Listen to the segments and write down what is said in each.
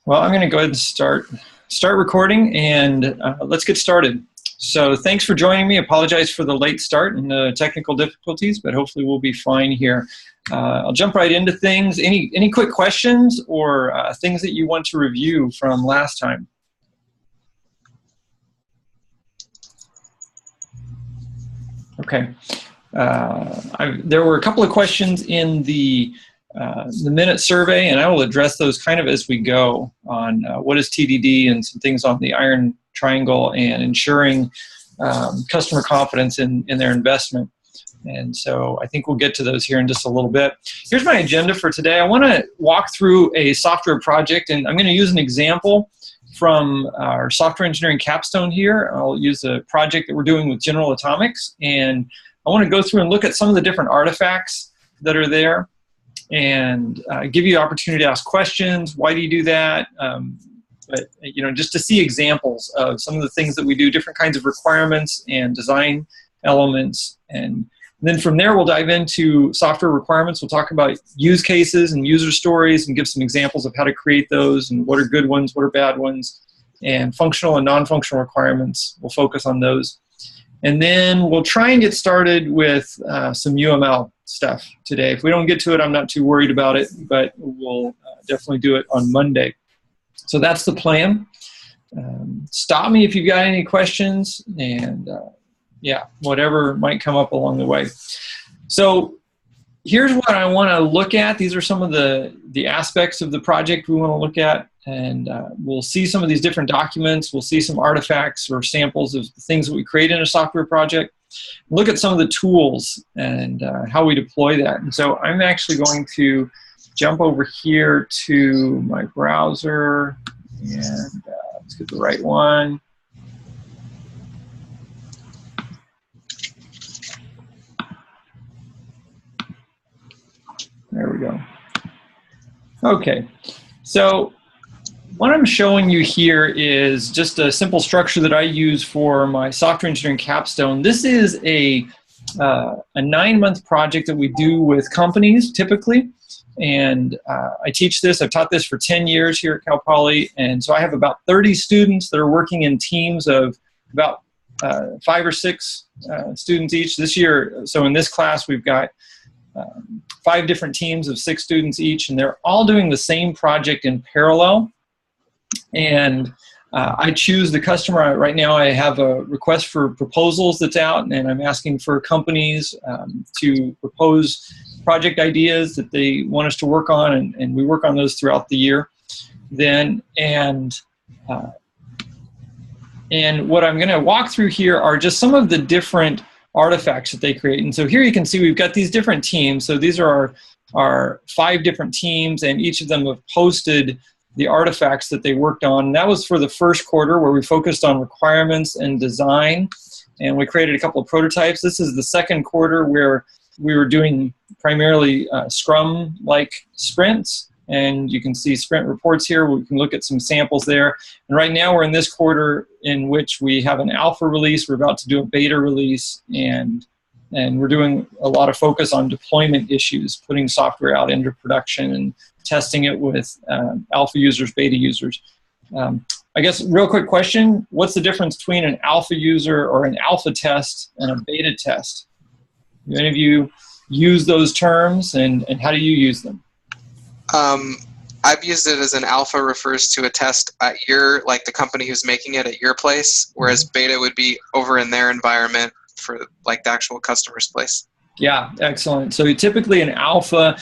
Well, I'm going to go ahead and start recording, and let's get started. So thanks for joining me. Apologize for the late start and the technical difficulties, but hopefully we'll be fine here. I'll jump right into things. Any quick questions or things that you want to review from last time? Okay. There were a couple of questions in the minute survey, and I will address those kind of as we go on what is TDD and some things on the iron triangle and ensuring customer confidence in their investment. And so I think we'll get to those here in just a little bit. Here's my agenda for today. I want to walk through a software project, and I'm going to use an example from our software engineering capstone here. I'll use a project that we're doing with General Atomics, and I want to go through and look at some of the different artifacts that are there and give you the opportunity to ask questions. Why do you do that? But just to see examples of some of the things that we do, different kinds of requirements and design elements. And then from there, we'll dive into software requirements. We'll talk about use cases and user stories and give some examples of how to create those and what are good ones, what are bad ones, and functional and non-functional requirements. We'll focus on those. And then we'll try and get started with some UML stuff today. If we don't get to it, I'm not too worried about it, but we'll definitely do it on Monday. So that's the plan. Stop me if you've got any questions, and yeah, whatever might come up along the way. So here's what I want to look at. These are some of the aspects of the project we want to look at, and we'll see some of these different documents. We'll see some artifacts or samples of the things that we create in a software project. Look at some of the tools and how we deploy that. And so I'm actually going to jump over here to my browser, and let's get the right one. There we go. Okay, so what I'm showing you here is just a simple structure that I use for my software engineering capstone. This is a 9-month project that we do with companies typically, and I teach this. I've taught this for 10 years here at Cal Poly, and so I have about 30 students that are working in teams of about 5 or 6 students each this year. So in this class, we've got 5 different teams of 6 students each, and they're all doing the same project in parallel. And I choose the customer. Right now I have a request for proposals that's out, and I'm asking for companies to propose project ideas that they want us to work on, and we work on those throughout the year. Then, and what I'm going to walk through here are just some of the different artifacts that they create. And so here you can see we've got these different teams. So these are our 5 different teams, and each of them have posted the artifacts that they worked on. And that was for the first quarter, where we focused on requirements and design, and we created a couple of prototypes. This is the second quarter, where we were doing primarily Scrum-like sprints, and you can see sprint reports here. We can look at some samples there. And right now we're in this quarter in which we have an alpha release. We're about to do a beta release, and we're doing a lot of focus on deployment issues, putting software out into production and testing it with alpha users, beta users. I guess real quick question, what's the difference between an alpha user or an alpha test and a beta test? Do any of you use those terms, and how do you use them? I've used it as an alpha refers to a test at your, like the company who's making it at your place, whereas beta would be over in their environment for like the actual customer's place. Yeah, excellent. So typically an alpha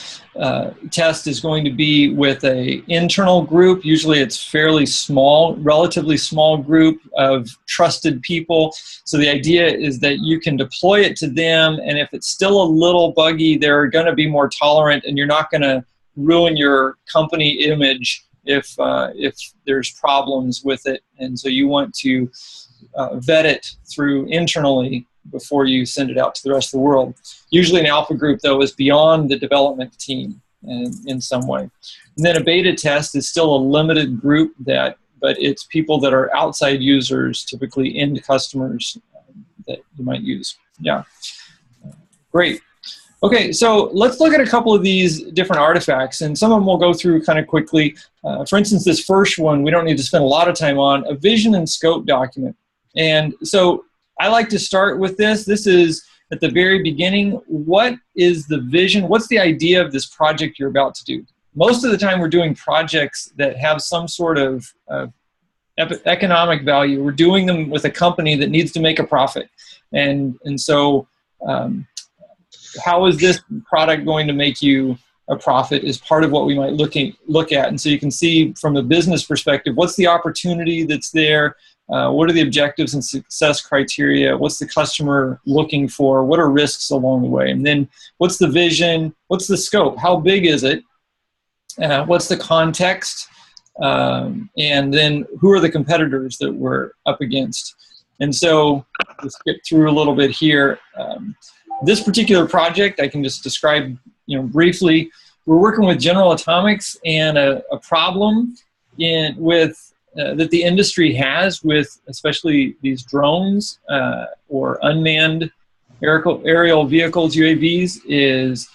test is going to be with an internal group. Usually it's fairly small, relatively small group of trusted people. So the idea is that you can deploy it to them, and if it's still a little buggy, they're going to be more tolerant, and you're not going to ruin your company image if there's problems with it. And so you want to vet it through internally before you send it out to the rest of the world. Usually an alpha group, though, is beyond the development team in some way. And then a beta test is still a limited group, but it's people that are outside users, typically end customers that you might use. Yeah, great. Okay, so let's look at a couple of these different artifacts, and some of them we'll go through kind of quickly. For instance, this first one, we don't need to spend a lot of time on, a vision and scope document. And so I like to start with this. This is at the very beginning. What is the vision? What's the idea of this project you're about to do? Most of the time we're doing projects that have some sort of economic value. We're doing them with a company that needs to make a profit. And so how is this product going to make you a profit is part of what we might look at. And so you can see from a business perspective, what's the opportunity that's there? What are the objectives and success criteria? What's the customer looking for? What are risks along the way? And then what's the vision? What's the scope? How big is it? What's the context? And then who are the competitors that we're up against? And so we'll skip through a little bit here. This particular project, I can just describe, briefly. We're working with General Atomics and a problem that the industry has with especially these drones or unmanned aerial vehicles, UAVs, is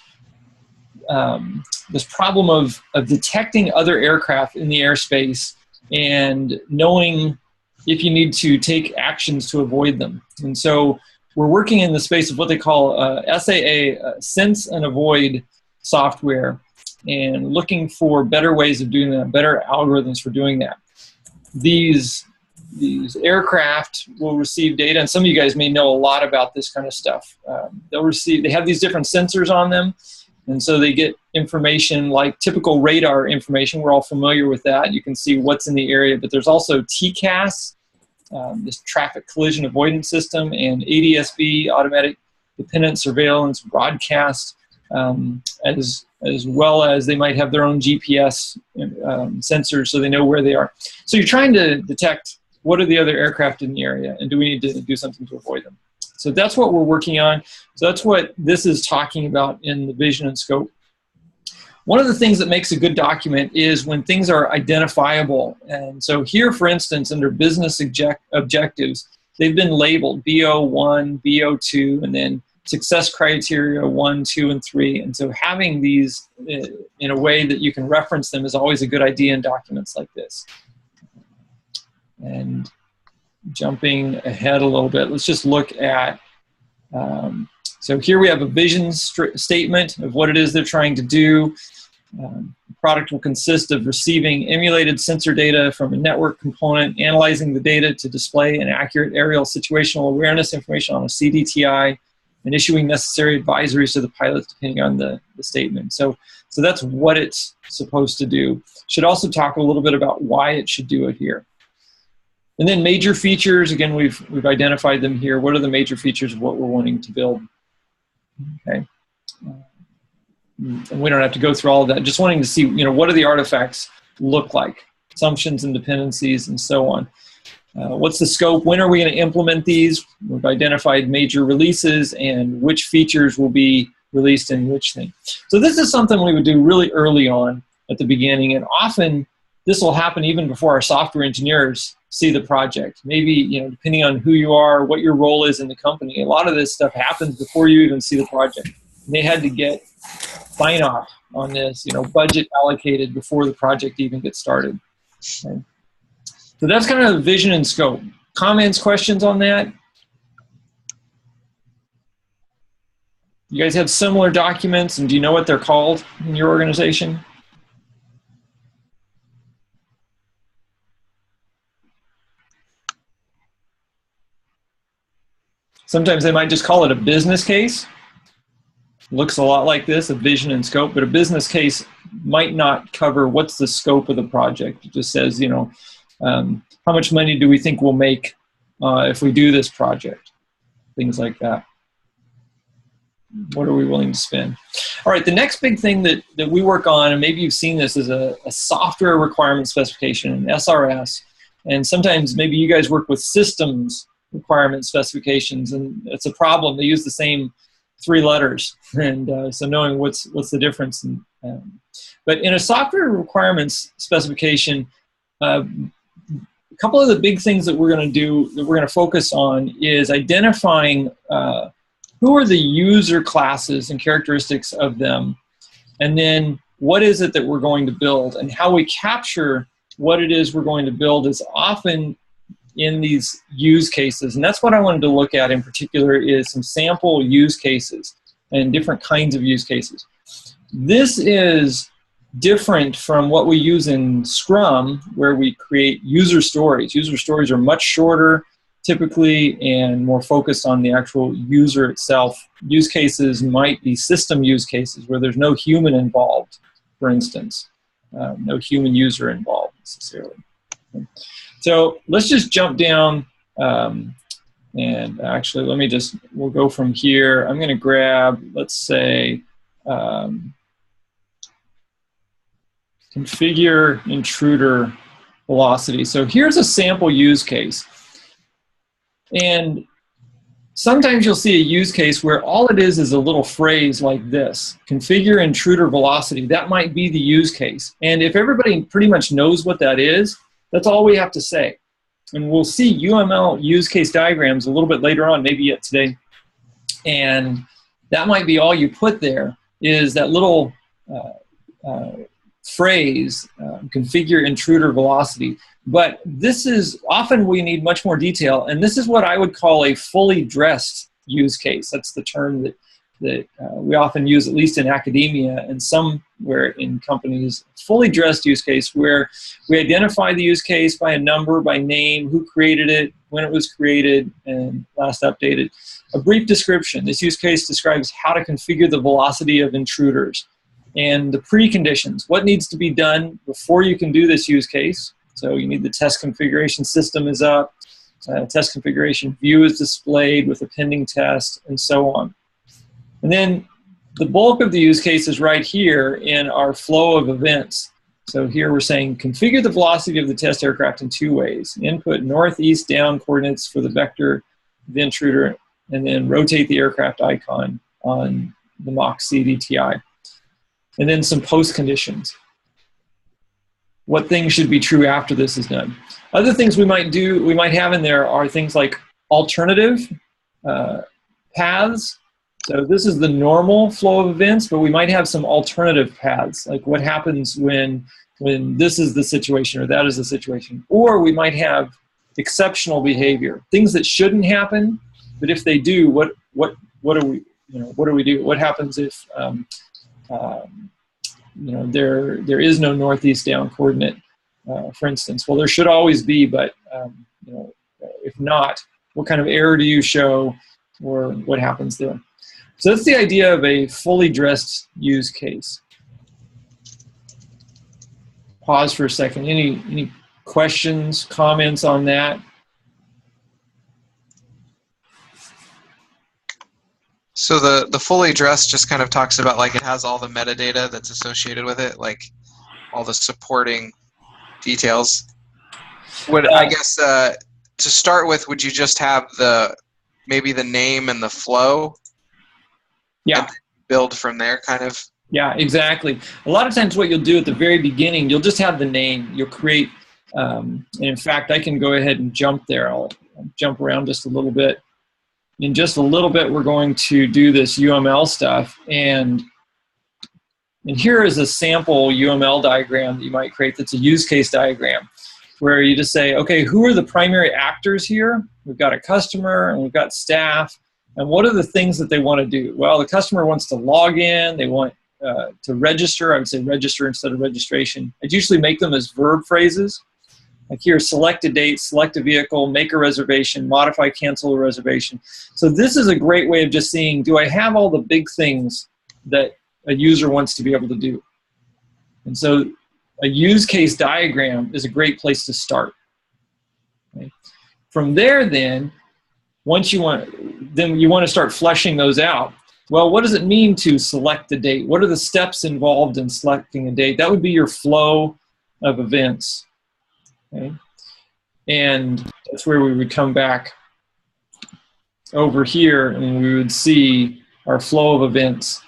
this problem of detecting other aircraft in the airspace and knowing if you need to take actions to avoid them. And so we're working in the space of what they call SAA, Sense and Avoid software, and looking for better ways of doing that, better algorithms for doing that. These aircraft will receive data, and some of you guys may know a lot about this kind of stuff. They have these different sensors on them, and so they get information like typical radar information. We're all familiar with that. You can see what's in the area, but there's also TCAS, this traffic collision avoidance system, and ADSB, automatic dependent surveillance broadcast, as well as they might have their own GPS sensors so they know where they are. So you're trying to detect what are the other aircraft in the area, and do we need to do something to avoid them? So that's what we're working on. So that's what this is talking about in the vision and scope. One of the things that makes a good document is when things are identifiable. And so here, for instance, under business objectives, they've been labeled BO1, BO2, and then success criteria 1, 2, and 3. And so having these in a way that you can reference them is always a good idea in documents like this. And jumping ahead a little bit, let's just look at, so here we have a vision statement of what it is they're trying to do. The product will consist of receiving emulated sensor data from a network component, analyzing the data to display an accurate aerial situational awareness information on a CDTI, and issuing necessary advisories to the pilots depending on the statement. So that's what it's supposed to do. Should also talk a little bit about why it should do it here. And then major features, again, we've identified them here. What are the major features of what we're wanting to build? Okay. And we don't have to go through all of that. Just wanting to see, what do the artifacts look like? Assumptions and dependencies and so on. What's the scope? When are we going to implement these? We've identified major releases and which features will be released in which thing. So this is something we would do really early on at the beginning, and often this will happen even before our software engineers see the project. Maybe, depending on who you are, what your role is in the company, a lot of this stuff happens before you even see the project. And they had to get sign-off on this, budget allocated before the project even gets started. Okay. So that's kind of the vision and scope. Comments, questions on that? You guys have similar documents, and do you know what they're called in your organization? Sometimes they might just call it a business case. Looks a lot like this, a vision and scope, but a business case might not cover what's the scope of the project. It just says, how much money do we think we'll make if we do this project? Things like that. What are we willing to spend? All right, the next big thing that we work on, and maybe you've seen this, is a software requirement specification, an SRS. And sometimes maybe you guys work with systems requirement specifications, and it's a problem. They use the same 3 letters, and so knowing what's the difference. But in a software requirements specification, a couple of the big things that we're going to do, that we're going to focus on, is identifying who are the user classes and characteristics of them, and then what is it that we're going to build, and how we capture what it is we're going to build is often in these use cases. And that's what I wanted to look at in particular, is some sample use cases and different kinds of use cases. This is different from what we use in Scrum, where we create user stories. User stories are much shorter, typically, and more focused on the actual user itself. Use cases might be system use cases where there's no human involved, for instance. No human user involved necessarily. So let's just jump down, and actually we'll go from here. I'm going to grab, let's say, configure intruder velocity. So here's a sample use case. And sometimes you'll see a use case where all it is a little phrase like this, configure intruder velocity. That might be the use case. And if everybody pretty much knows what that is, that's all we have to say. And we'll see UML use case diagrams a little bit later on, maybe yet today. And that might be all you put there, is that little phrase, configure intruder velocity. But this is, often we need much more detail, and this is what I would call a fully dressed use case. That's the term that we often use, at least in academia and somewhere in companies. Fully dressed use case, where we identify the use case by a number, by name, who created it, when it was created, and last updated. A brief description. This use case describes how to configure the velocity of intruders and the preconditions. What needs to be done before you can do this use case? So you need the test configuration system is up, test configuration view is displayed with a pending test, and so on. And then the bulk of the use case is right here in our flow of events. So here we're saying configure the velocity of the test aircraft in two ways. Input northeast down coordinates for the vector of the intruder, and then rotate the aircraft icon on the Mach CDTI. And then some post conditions. What things should be true after this is done. Other things we might have in there are things like alternative paths. So this is the normal flow of events, but we might have some alternative paths, like what happens when this is the situation or that is the situation. Or we might have exceptional behavior, things that shouldn't happen, but if they do, what do we do? What happens if there is no northeast down coordinate, for instance? Well, there should always be, but if not, what kind of error do you show, or what happens there? So that's the idea of a fully dressed use case. Pause for a second. Any questions, comments on that? So the fully dressed just kind of talks about, like, it has all the metadata that's associated with it, like all the supporting details. I guess to start with, would you just have maybe the name and the flow? Yeah. And build from there, kind of. Yeah, exactly. A lot of times what you'll do at the very beginning, you'll just have the name. You'll create, and in fact, I can go ahead and jump there. I'll jump around just a little bit. In just a little bit, we're going to do this UML stuff. And here is a sample UML diagram that you might create that's a use case diagram, where you just say, okay, who are the primary actors here? We've got a customer and we've got staff. And what are the things that they want to do? Well, the customer wants to log in. They want to register. I would say register instead of registration. I'd usually make them as verb phrases. Like here, select a date, select a vehicle, make a reservation, modify, cancel a reservation. So this is a great way of just seeing, do I have all the big things that a user wants to be able to do? And so a use case diagram is a great place to start. Okay. From there, then, once you want to start fleshing those out. Well, what does it mean to select a date? What are the steps involved in selecting a date? That would be your flow of events. Okay. And that's where we would come back over here and we would see our flow of events.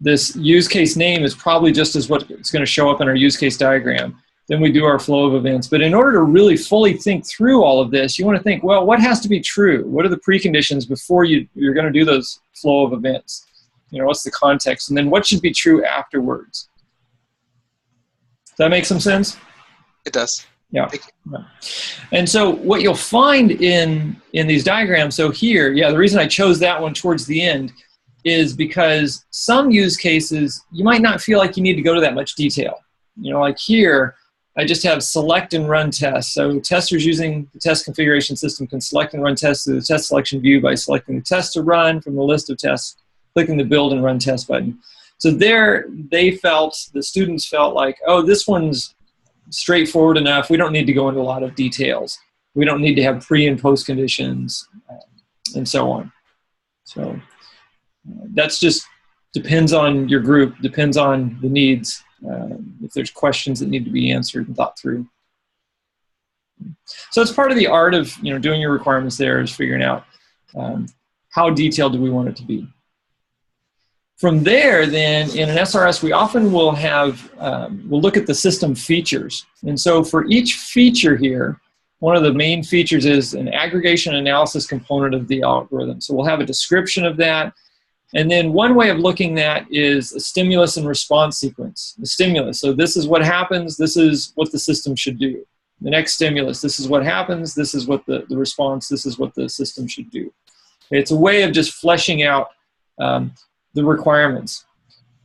This use case name is probably just as what it's going to show up in our use case diagram. Then we do our flow of events. But in order to really fully think through all of this, you want to think, well, what has to be true? What are the preconditions before you're going to do those flow of events? What's the context? And then what should be true afterwards? Does that make some sense? It does. Yeah. And so what you'll find in these diagrams, so here, the reason I chose that one towards the end is because some use cases, you might not feel like you need to go to that much detail. Like here, I just have select and run tests. So testers using the test configuration system can select and run tests through the test selection view by selecting the test to run from the list of tests, clicking the build and run test button. So there, the students felt like, oh, this one's straightforward enough. We don't need to go into a lot of details. We don't need to have pre and post conditions and so on. So that's just depends on your group, depends on the needs. If there's questions that need to be answered and thought through. So it's part of the art of doing your requirements there is figuring out how detailed do we want it to be. From there, then, in an SRS, we often will have, we'll look at the system features. And so for each feature here, one of the main features is an aggregation analysis component of the algorithm. So we'll have a description of that. And then one way of looking at is a stimulus and response sequence. The stimulus, so this is what happens, this is what the system should do. The next stimulus, this is what happens, this is what the response, this is what the system should do. It's a way of just fleshing out the requirements.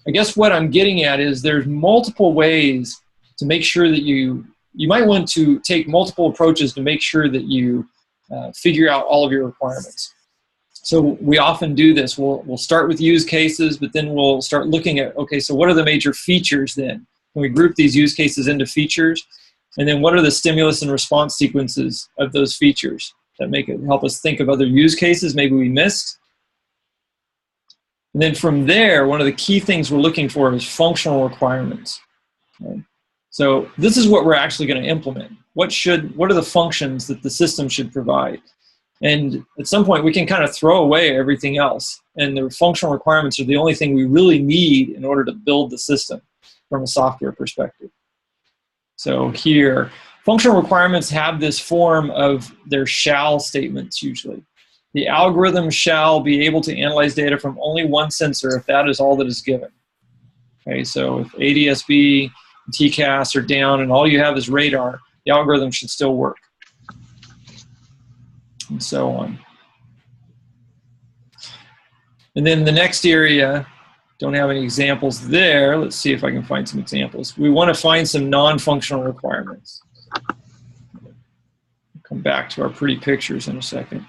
I guess what I'm getting at is there's multiple ways to make sure that you might want to take multiple approaches to make sure that you figure out all of your requirements. So we often do this. We'll start with use cases, but then we'll start looking at, okay, so what are the major features then? Can we group these use cases into features? And then what are the stimulus and response sequences of those features that help us think of other use cases maybe we missed? And then from there, one of the key things we're looking for is functional requirements. Okay? So this is what we're actually going to implement. What are the functions that the system should provide? And at some point, we can kind of throw away everything else. And the functional requirements are the only thing we really need in order to build the system from a software perspective. So here, functional requirements have this form of their shall statements usually. The algorithm shall be able to analyze data from only one sensor if that is all that is given. Okay, so if ADS-B and TCAS are down and all you have is radar, the algorithm should still work. And so on. And then the next area, don't have any examples there. Let's see if I can find some examples. We want to find some non-functional requirements. Come back to our pretty pictures in a second.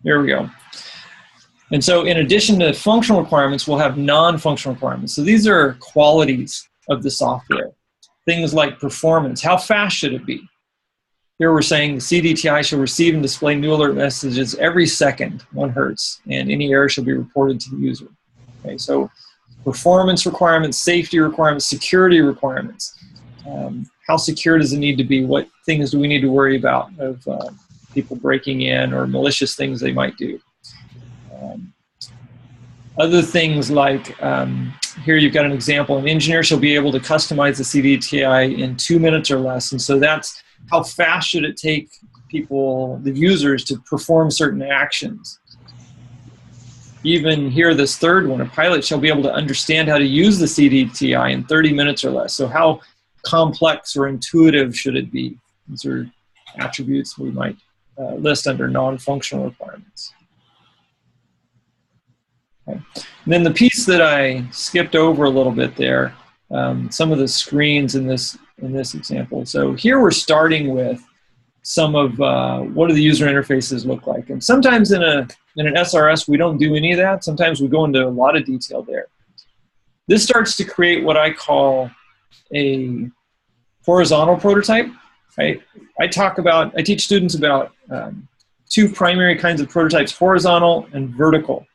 There we go. And so in addition to functional requirements, we'll have non-functional requirements. So these are qualities of the software. Things like performance. How fast should it be? Here we're saying the CDTI shall receive and display new alert messages every second, 1 hertz, and any error shall be reported to the user. Okay, so performance requirements, safety requirements, security requirements. How secure does it need to be? What things do we need to worry about of people breaking in or malicious things they might do? Other things like, here you've got an example, an engineer shall be able to customize the CDTI in 2 minutes or less, and so that's how fast should it take people, the users, to perform certain actions. Even here, this third one, a pilot shall be able to understand how to use the CDTI in 30 minutes or less. So how complex or intuitive should it be? These are attributes we might list under non-functional requirements. Okay. And then the piece that I skipped over a little bit there, some of the screens in this example. So here we're starting with some of what do the user interfaces look like. And sometimes in an SRS, we don't do any of that. Sometimes we go into a lot of detail there. This starts to create what I call a horizontal prototype. Right? I teach students about 2 primary kinds of prototypes, horizontal and vertical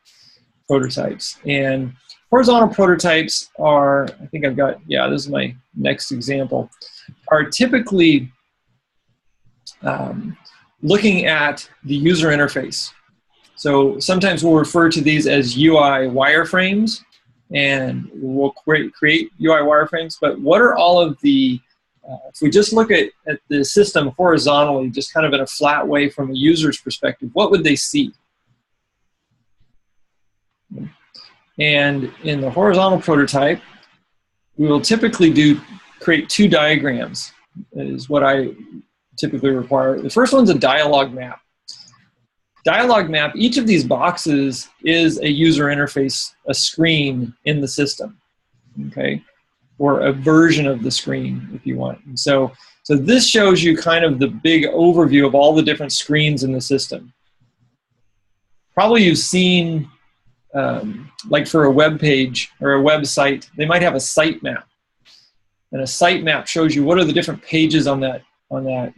prototypes. And horizontal prototypes are, I think I've got, yeah, this is my next example, are typically looking at the user interface. So sometimes we'll refer to these as UI wireframes, and we'll create UI wireframes. But what are all of the, if we just look at the system horizontally, just kind of in a flat way from a user's perspective, what would they see? And in the horizontal prototype, we will typically create 2 diagrams, is what I typically require. The first one's a dialog map. Dialog map, each of these boxes is a user interface, a screen in the system, okay? Or a version of the screen, if you want. And so this shows you kind of the big overview of all the different screens in the system. Probably you've seen, like for a web page or a website, they might have a site map. And a site map shows you what are the different pages on that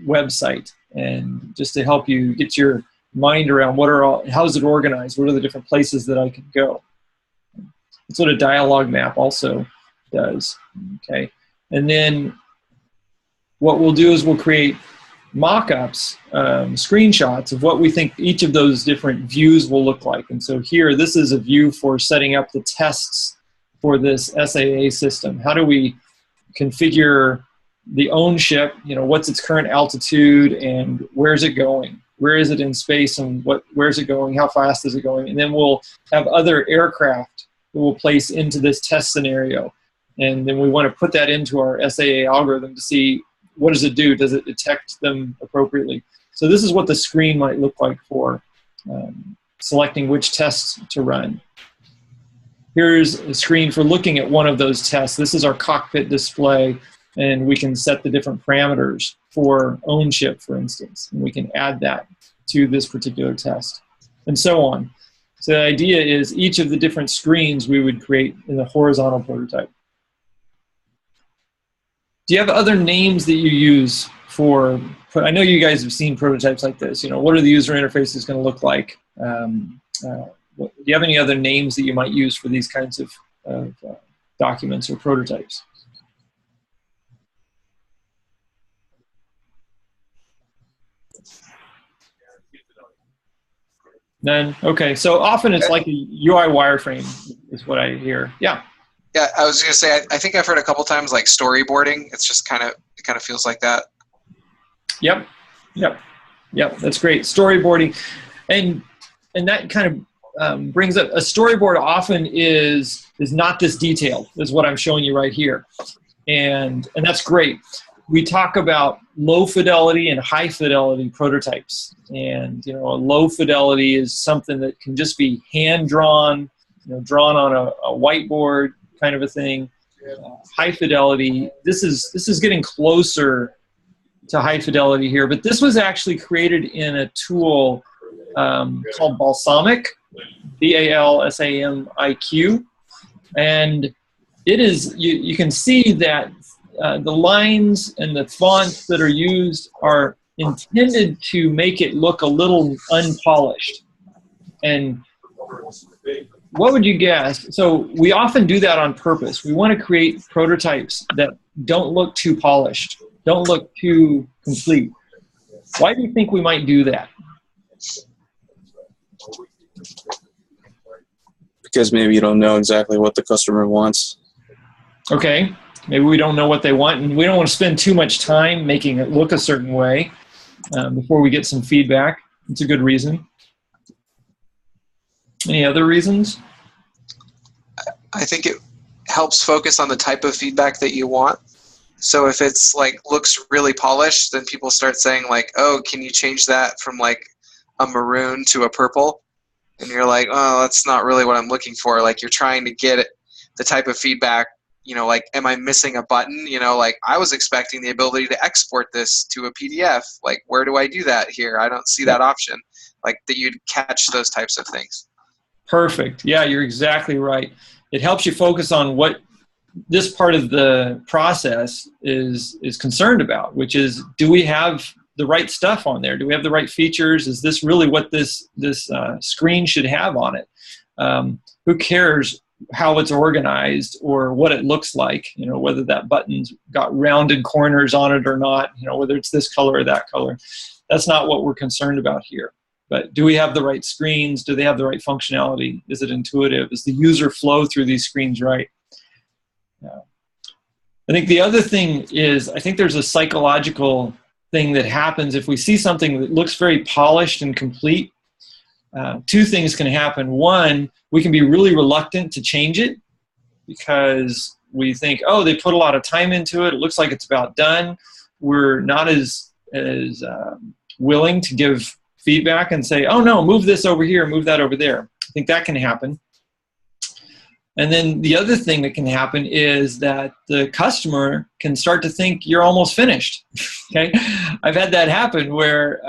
website, and just to help you get your mind around how is it organized, what are the different places that I can go. That's what a dialog map also does, okay? And then what we'll do is we'll create mock-ups, screenshots of what we think each of those different views will look like. And so here, this is a view for setting up the tests for this SAA system. How do we configure the own ship, what's its current altitude and where's it going? Where is it in space and where's it going? How fast is it going? And then we'll have other aircraft that we'll place into this test scenario. And then we want to put that into our SAA algorithm to see what does it do? Does it detect them appropriately? So this is what the screen might look like for selecting which tests to run. Here's a screen for looking at one of those tests. This is our cockpit display, and we can set the different parameters for ownership, for instance, and we can add that to this particular test, and so on. So the idea is each of the different screens we would create in the horizontal prototype. Do you have other names that you use for, I know you guys have seen prototypes like this, what are the user interfaces going to look like? Do you have any other names that you might use for these kinds of documents or prototypes? None? Okay, so often it's like a UI wireframe is what I hear. Yeah. Yeah, I was going to say, I think I've heard a couple times like storyboarding. It's just it kind of feels like that. Yep, that's great. Storyboarding. And that kind of brings up, a storyboard often is not this detailed, is what I'm showing you right here. And that's great. We talk about low fidelity and high fidelity prototypes. And, a low fidelity is something that can just be hand drawn, drawn on a whiteboard kind of a thing. High fidelity, this is getting closer to high fidelity here, but this was actually created in a tool called Balsamiq, BALSAMIQ, and it is, you can see that the lines and the fonts that are used are intended to make it look a little unpolished. And what would you guess? So we often do that on purpose. We want to create prototypes that don't look too polished, don't look too complete. Why do you think we might do that? Because maybe you don't know exactly what the customer wants. Okay, maybe we don't know what they want, and we don't want to spend too much time making it look a certain way before we get some feedback. It's a good reason. Any other reasons? I think it helps focus on the type of feedback that you want. So if it's like looks really polished, then people start saying like, oh, can you change that from like a maroon to a purple? And you're like, oh, that's not really what I'm looking for. Like you're trying to get the type of feedback, like, am I missing a button? Like I was expecting the ability to export this to a PDF. Like, where do I do that here? I don't see that option. Like that you'd catch those types of things. Perfect. Yeah, you're exactly right. It helps you focus on what this part of the process is concerned about, which is, do we have the right stuff on there? Do we have the right features? Is this really what this screen should have on it? Who cares how it's organized or what it looks like? Whether that button's got rounded corners on it or not. Whether it's this color or that color. That's not what we're concerned about here. But do we have the right screens? Do they have the right functionality? Is it intuitive? Is the user flow through these screens right? I think the other thing is, I think there's a psychological thing that happens if we see something that looks very polished and complete. Two things can happen. One, we can be really reluctant to change it because we think, oh, they put a lot of time into it. It looks like it's about done. We're not as willing to give feedback and say, oh, no, move this over here, move that over there. I think that can happen. And then the other thing that can happen is that the customer can start to think you're almost finished. Okay, I've had that happen where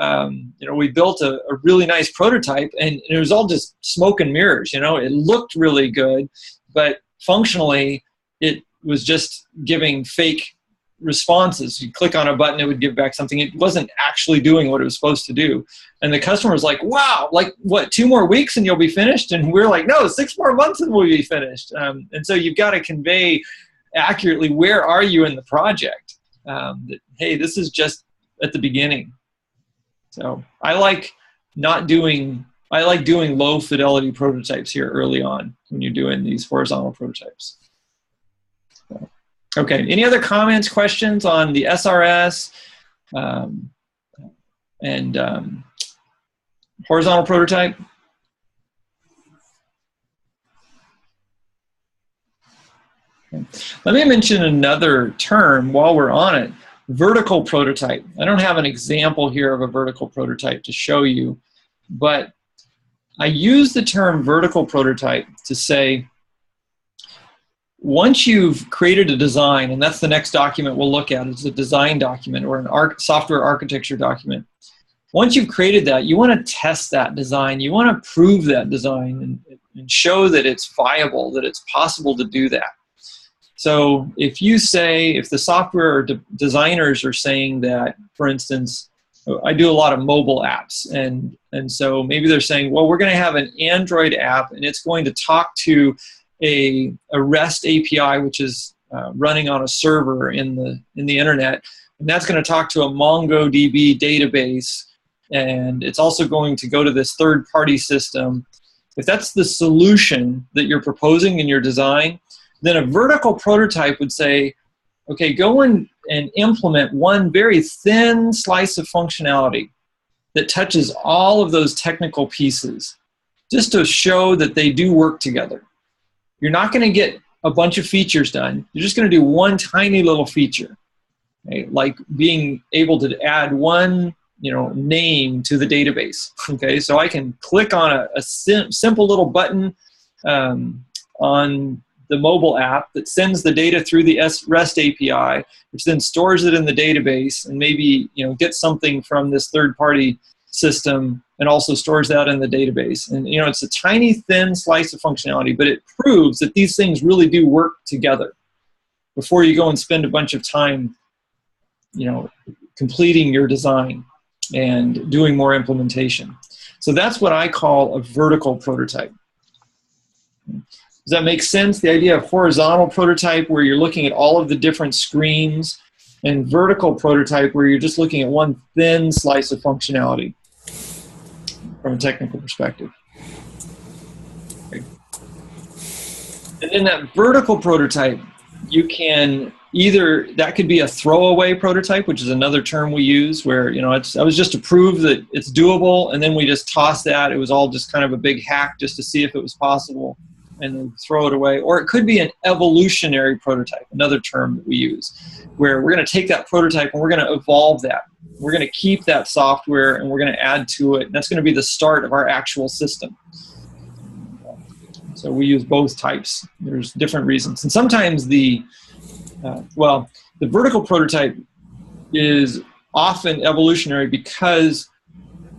we built a really nice prototype and it was all just smoke and mirrors. It looked really good, but functionally it was just giving fake responses. You click on a button, it would give back something. It wasn't actually doing what it was supposed to do. And the customer was like, wow, like what, 2 more weeks and you'll be finished? And we're like, no, 6 more months and we'll be finished. And so you've got to convey accurately, where are you in the project? That, hey, this is just at the beginning. So I like doing low fidelity prototypes here early on when you're doing these horizontal prototypes. So. Okay, any other comments, questions on the SRS and horizontal prototype? Okay. Let me mention another term while we're on it, vertical prototype. I don't have an example here of a vertical prototype to show you, but I use the term vertical prototype to say, once you've created a design, and that's the next document we'll look at, is a design document or an software architecture document. Once you've created that, you want to test that design. You want to prove that design and show that it's viable, that it's possible to do that. So if the software designers are saying that, for instance, I do a lot of mobile apps, and so maybe they're saying, well, we're going to have an Android app, and it's going to talk to a REST API, which is running on a server in the internet, and that's going to talk to a MongoDB database, and it's also going to go to this third-party system. If that's the solution that you're proposing in your design, then a vertical prototype would say, okay, go and implement one very thin slice of functionality that touches all of those technical pieces, just to show that they do work together. You're not going to get a bunch of features done. You're just going to do one tiny little feature, okay? Like being able to add one name to the database. Okay, so I can click on a simple little button on the mobile app that sends the data through the REST API, which then stores it in the database and maybe gets something from this third-party system and also stores that in the database. And it's a tiny thin slice of functionality, but it proves that these things really do work together before you go and spend a bunch of time completing your design and doing more implementation. So that's what I call a vertical prototype. Does that make sense? The idea of horizontal prototype, where you're looking at all of the different screens, and vertical prototype, where you're just looking at one thin slice of functionality from a technical perspective. Okay. And in that vertical prototype, you can that could be a throwaway prototype, which is another term we use, where I was just to prove that it's doable, and then we just toss that. It was all just kind of a big hack just to see if it was possible, and then throw it away. Or it could be an evolutionary prototype, another term that we use, where we're going to take that prototype and we're going to evolve that. We're going to keep that software and we're going to add to it. And that's going to be the start of our actual system. So we use both types. There's different reasons. And sometimes the vertical prototype is often evolutionary because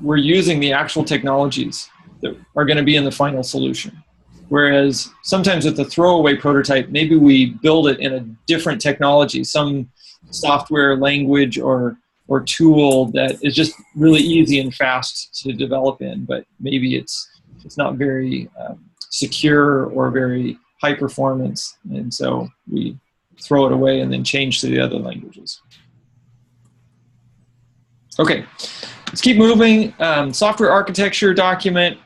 we're using the actual technologies that are going to be in the final solution. Whereas sometimes with the throwaway prototype, maybe we build it in a different technology, some software language or tool that is just really easy and fast to develop in, but maybe it's not very secure or very high performance, and so we throw it away and then change to the other languages. Okay, let's keep moving. Software architecture document.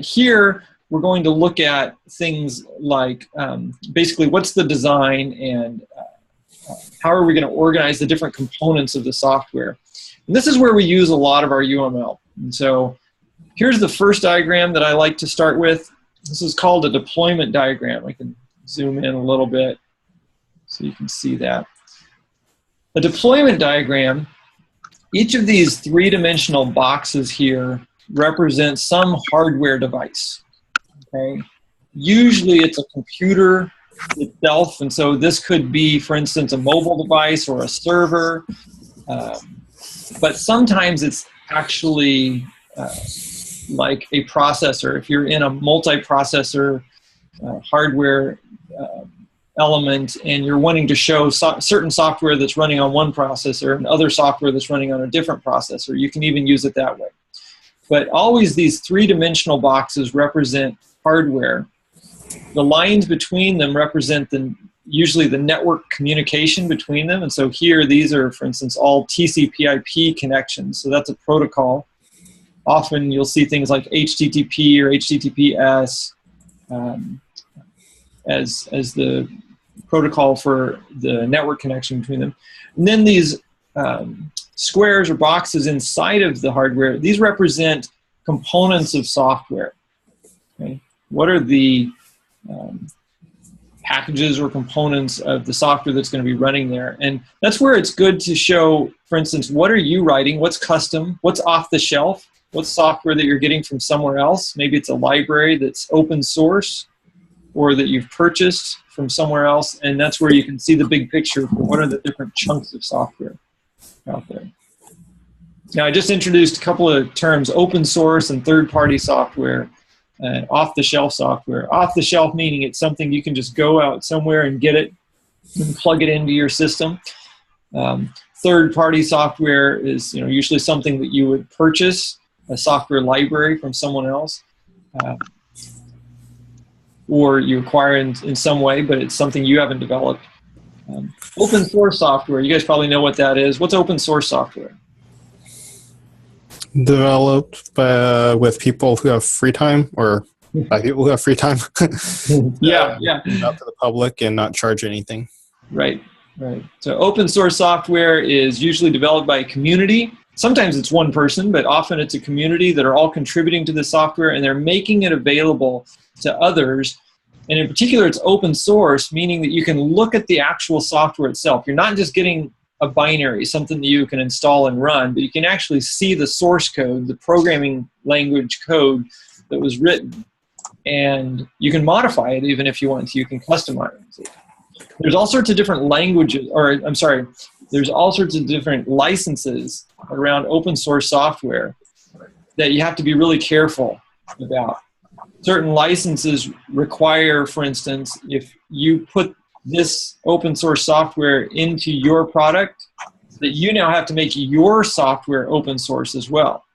Here, we're going to look at things like basically what's the design and how are we going to organize the different components of the software. And this is where we use a lot of our UML. And so here's the first diagram that I like to start with. This is called a deployment diagram. I can zoom in a little bit so you can see that. A deployment diagram, each of these three-dimensional boxes here represents some hardware device. Okay? Usually it's a computer itself, and so this could be, for instance, a mobile device or a server, but sometimes it's actually like a processor. If you're in a multi-processor hardware element and you're wanting to show certain software that's running on one processor and other software that's running on a different processor, you can even use it that way. But always these three-dimensional boxes represent hardware. The lines between them represent usually the network communication between them. And so here, these are, for instance, all TCP/IP connections. So that's a protocol. Often you'll see things like HTTP or HTTPS as the protocol for the network connection between them. And then these squares or boxes inside of the hardware, these represent components of software. Okay? What are the packages or components of the software that's going to be running there? And that's where it's good to show, for instance, what are you writing? What's custom? What's off the shelf? What's software that you're getting from somewhere else? Maybe it's a library that's open source or that you've purchased from somewhere else. And that's where you can see the big picture for what are the different chunks of software out there. Now, I just introduced a couple of terms, open source and third-party software. And off-the-shelf software. Off-the-shelf meaning it's something you can just go out somewhere and get it and plug it into your system. Third-party software is usually something that you would purchase, a software library from someone else, or you acquire in some way, but it's something you haven't developed. Open source software, you guys probably know what that is. What's open source software? Developed with people who have free time, or by people who have free time. Yeah. Out to the public and not charge anything. Right. So open source software is usually developed by a community. Sometimes it's one person, but often it's a community that are all contributing to the software and they're making it available to others. And in particular, it's open source, meaning that you can look at the actual software itself. You're not just getting a binary, something that you can install and run, but you can actually see the source code, the programming language code that was written. And you can modify it even if you want to. You can customize it. There's all sorts of different languages, there's all sorts of different licenses around open source software that you have to be really careful about. Certain licenses require, for instance, if you put this open source software into your product, that you now have to make your software open source as well.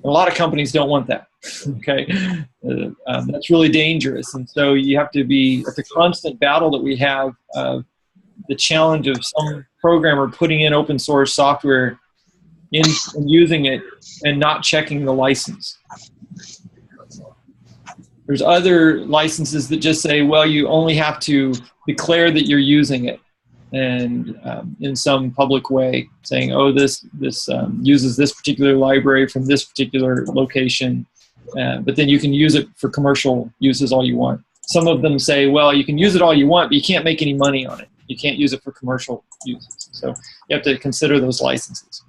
A lot of companies don't want that. Okay, that's really dangerous, and so you have to be at the constant battle that we have of the challenge of some programmer putting in open source software in and using it and not checking the license. There's other licenses that just say, well, you only have to declare that you're using it, and in some public way, saying, oh, this uses this particular library from this particular location, but then you can use it for commercial uses all you want. Some of them say, well, you can use it all you want, but you can't make any money on it. You can't use it for commercial uses. So you have to consider those licenses.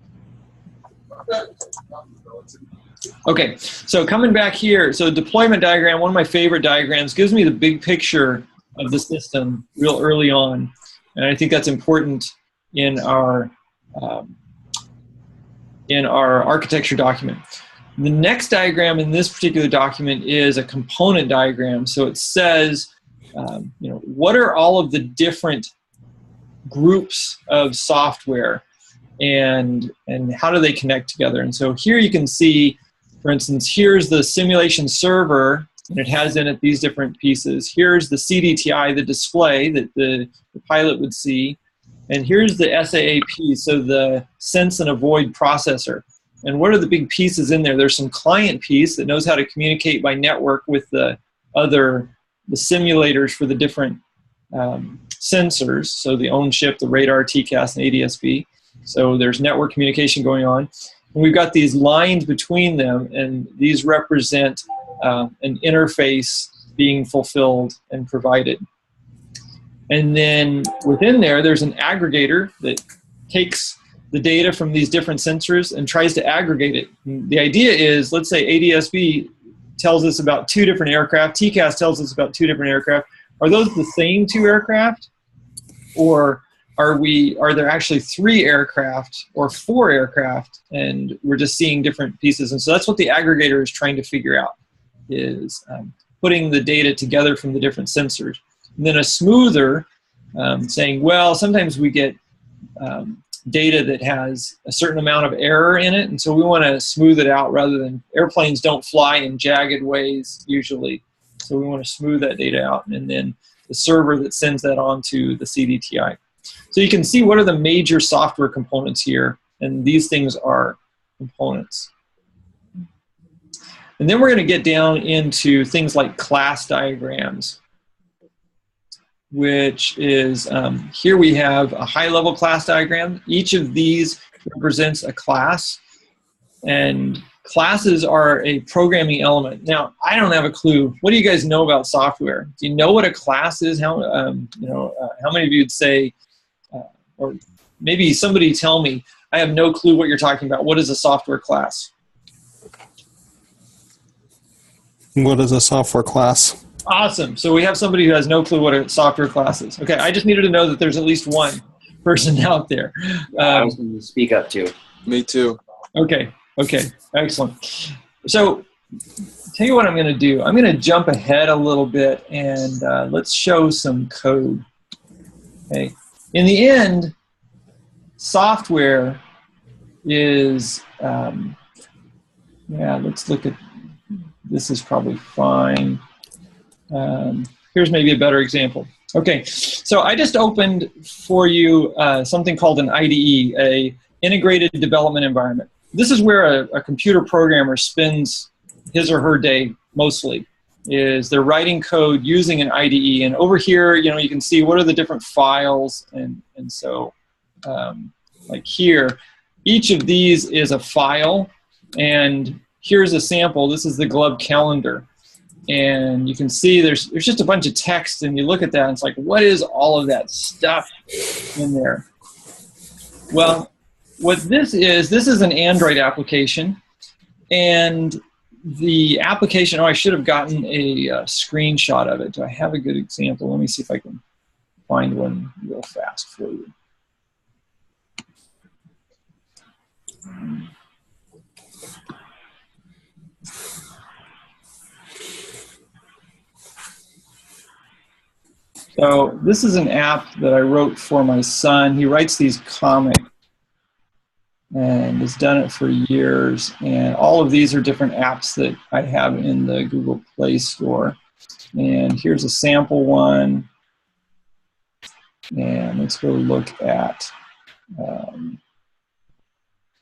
Okay, so coming back here, so deployment diagram, one of my favorite diagrams, gives me the big picture of the system real early on. And I think that's important in our architecture document. The next diagram in this particular document is a component diagram. So it says, what are all of the different groups of software and how do they connect together? And so here you can see, for instance, here's the simulation server, and it has in it these different pieces. Here's the CDTI, the display that the pilot would see. And here's the SAAP, so the sense and avoid processor. And what are the big pieces in there? There's some client piece that knows how to communicate by network with the simulators for the different sensors. So the OwnShip, the radar, TCAS, and ADS-B. So there's network communication going on. And we've got these lines between them, and these represent an interface being fulfilled and provided. And then within there, there's an aggregator that takes the data from these different sensors and tries to aggregate it. And the idea is, let's say ADS-B tells us about 2 different aircraft, TCAS tells us about 2 different aircraft. Are those the same 2 aircraft? Or are there actually 3 aircraft or 4 aircraft, and we're just seeing different pieces? And so that's what the aggregator is trying to figure out, is putting the data together from the different sensors. And then a smoother saying, well, sometimes we get data that has a certain amount of error in it, and so we want to smooth it out rather than, airplanes don't fly in jagged ways usually, so we want to smooth that data out, and then the server that sends that on to the CDTI. So you can see what are the major software components here, and these things are components. And then we're going to get down into things like class diagrams, which is, here we have a high-level class diagram. Each of these represents a class, and classes are a programming element. Now, I don't have a clue. What do you guys know about software? Do you know what a class is? How many of you would say, or maybe somebody tell me, I have no clue what you're talking about. What is a software class? What is a software class? Awesome. So we have somebody who has no clue what a software class is. Okay, I just needed to know that there's at least one person out there. I was going to speak up too. Me too. Okay, excellent. So tell you what I'm going to do. I'm going to jump ahead a little bit, and let's show some code. Okay. In the end, software is, let's look at, this is probably fine. Here's maybe a better example. Okay, so I just opened for you something called an IDE, a integrated development environment. This is where a computer programmer spends his or her day mostly, is they're writing code using an IDE. And over here, you can see what are the different files. And so like here, each of these is a file. And here's a sample. This is the Glove calendar. And you can see there's just a bunch of text, and you look at that and it's like, what is all of that stuff in there? Well, what this is an Android application, and the application, I should have gotten a screenshot of it. Do I have a good example? Let me see if I can find one real fast for you. So this is an app that I wrote for my son. He writes these comics and has done it for years. And all of these are different apps that I have in the Google Play Store. And here's a sample one. And let's go look at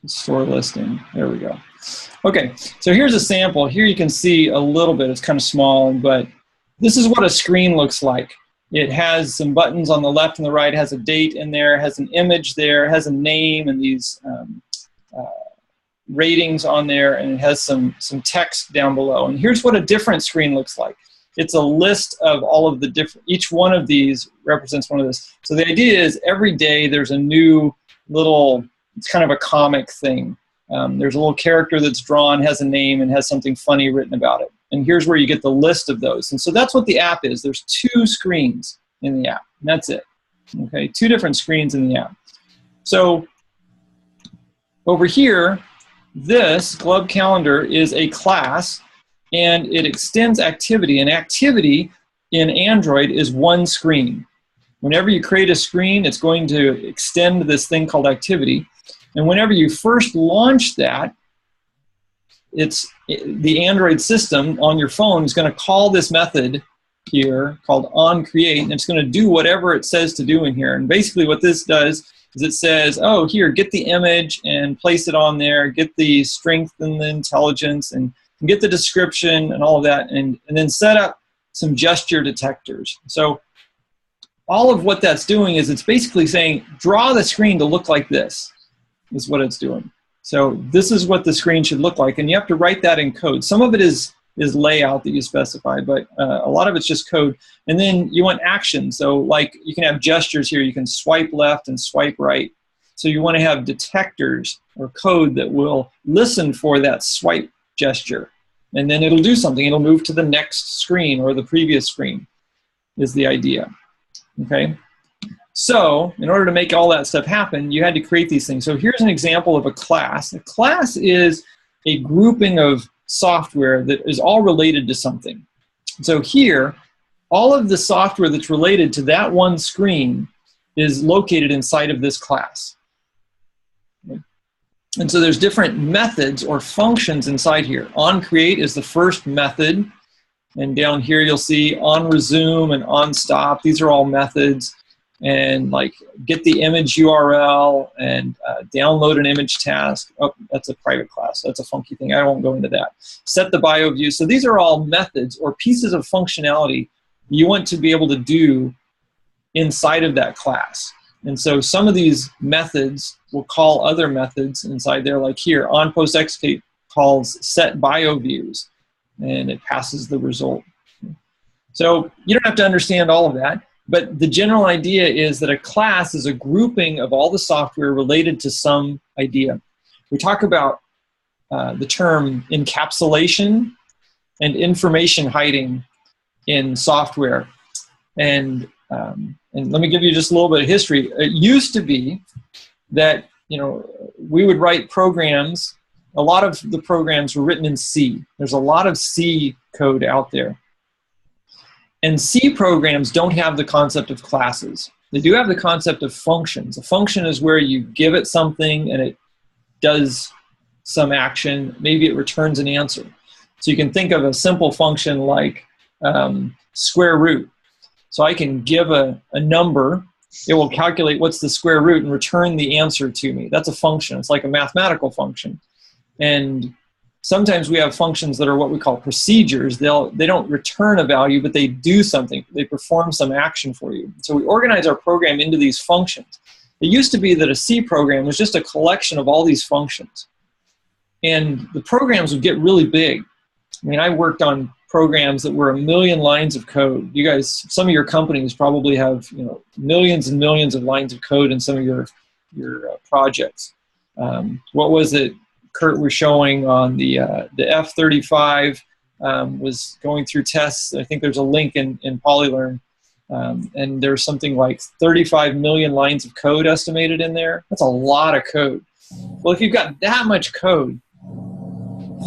store listing. There we go. Okay, so here's a sample. Here you can see a little bit. It's kind of small, but this is what a screen looks like. It has some buttons on the left and the right. It has a date in there. It has an image there. It has a name and these ratings on there, and it has some text down below. And here's what a different screen looks like. It's a list of all of the different, each one of these represents one of this. So the idea is every day there's a new little, it's kind of a comic thing. There's a little character that's drawn, has a name, and has something funny written about it. And here's where you get the list of those. And so that's what the app is. There's 2 screens in the app, and that's it. Okay, 2 different screens in the app. So over here, this Glove Calendar is a class, and it extends activity. And activity in Android is 1 screen. Whenever you create a screen, it's going to extend this thing called activity. And whenever you first launch that, the Android system on your phone is going to call this method here called onCreate, and it's going to do whatever it says to do in here. And basically what this does is it says, oh, here, get the image and place it on there, get the strength and the intelligence, and get the description and all of that, and then set up some gesture detectors. So all of what that's doing is it's basically saying, draw the screen to look like this, is what it's doing. So this is what the screen should look like, and you have to write that in code. Some of it is layout that you specify, but a lot of it's just code. And then you want action. So like you can have gestures here. You can swipe left and swipe right. So you want to have detectors or code that will listen for that swipe gesture. And then it'll do something. It'll move to the next screen or the previous screen is the idea. Okay? So in order to make all that stuff happen, you had to create these things. So here's an example of a class. A class is a grouping of software that is all related to something. So here, all of the software that's related to that one screen is located inside of this class. Okay. And so there's different methods or functions inside here. OnCreate is the first method, and down here you'll see OnResume and OnStop. These are all methods. And like get the image URL and download an image task. Oh, that's a private class. That's a funky thing. I won't go into that. Set the bio view. So these are all methods or pieces of functionality you want to be able to do inside of that class. And so some of these methods will call other methods inside there, like here, onPostExecute calls set bio views, and it passes the result. So you don't have to understand all of that. But the general idea is that a class is a grouping of all the software related to some idea. We talk about the term encapsulation and information hiding in software. And let me give you just a little bit of history. It used to be that we would write programs. A lot of the programs were written in C. There's a lot of C code out there. And C programs don't have the concept of classes. They do have the concept of functions. A function is where you give it something and it does some action. Maybe it returns an answer. So you can think of a simple function like square root. So I can give a number. It will calculate what's the square root and return the answer to me. That's a function. It's like a mathematical function. And sometimes we have functions that are what we call procedures. They don't return a value, but they do something. They perform some action for you. So we organize our program into these functions. It used to be that a C program was just a collection of all these functions. And the programs would get really big. I mean, I worked on programs that were 1 million lines of code. You guys, some of your companies probably have millions and millions of lines of code in some of your projects. What was it Kurt was showing on the F-35 was going through tests. I think there's a link in Polylearn, and there's something like 35 million lines of code estimated in there. That's a lot of code. Well, if you've got that much code,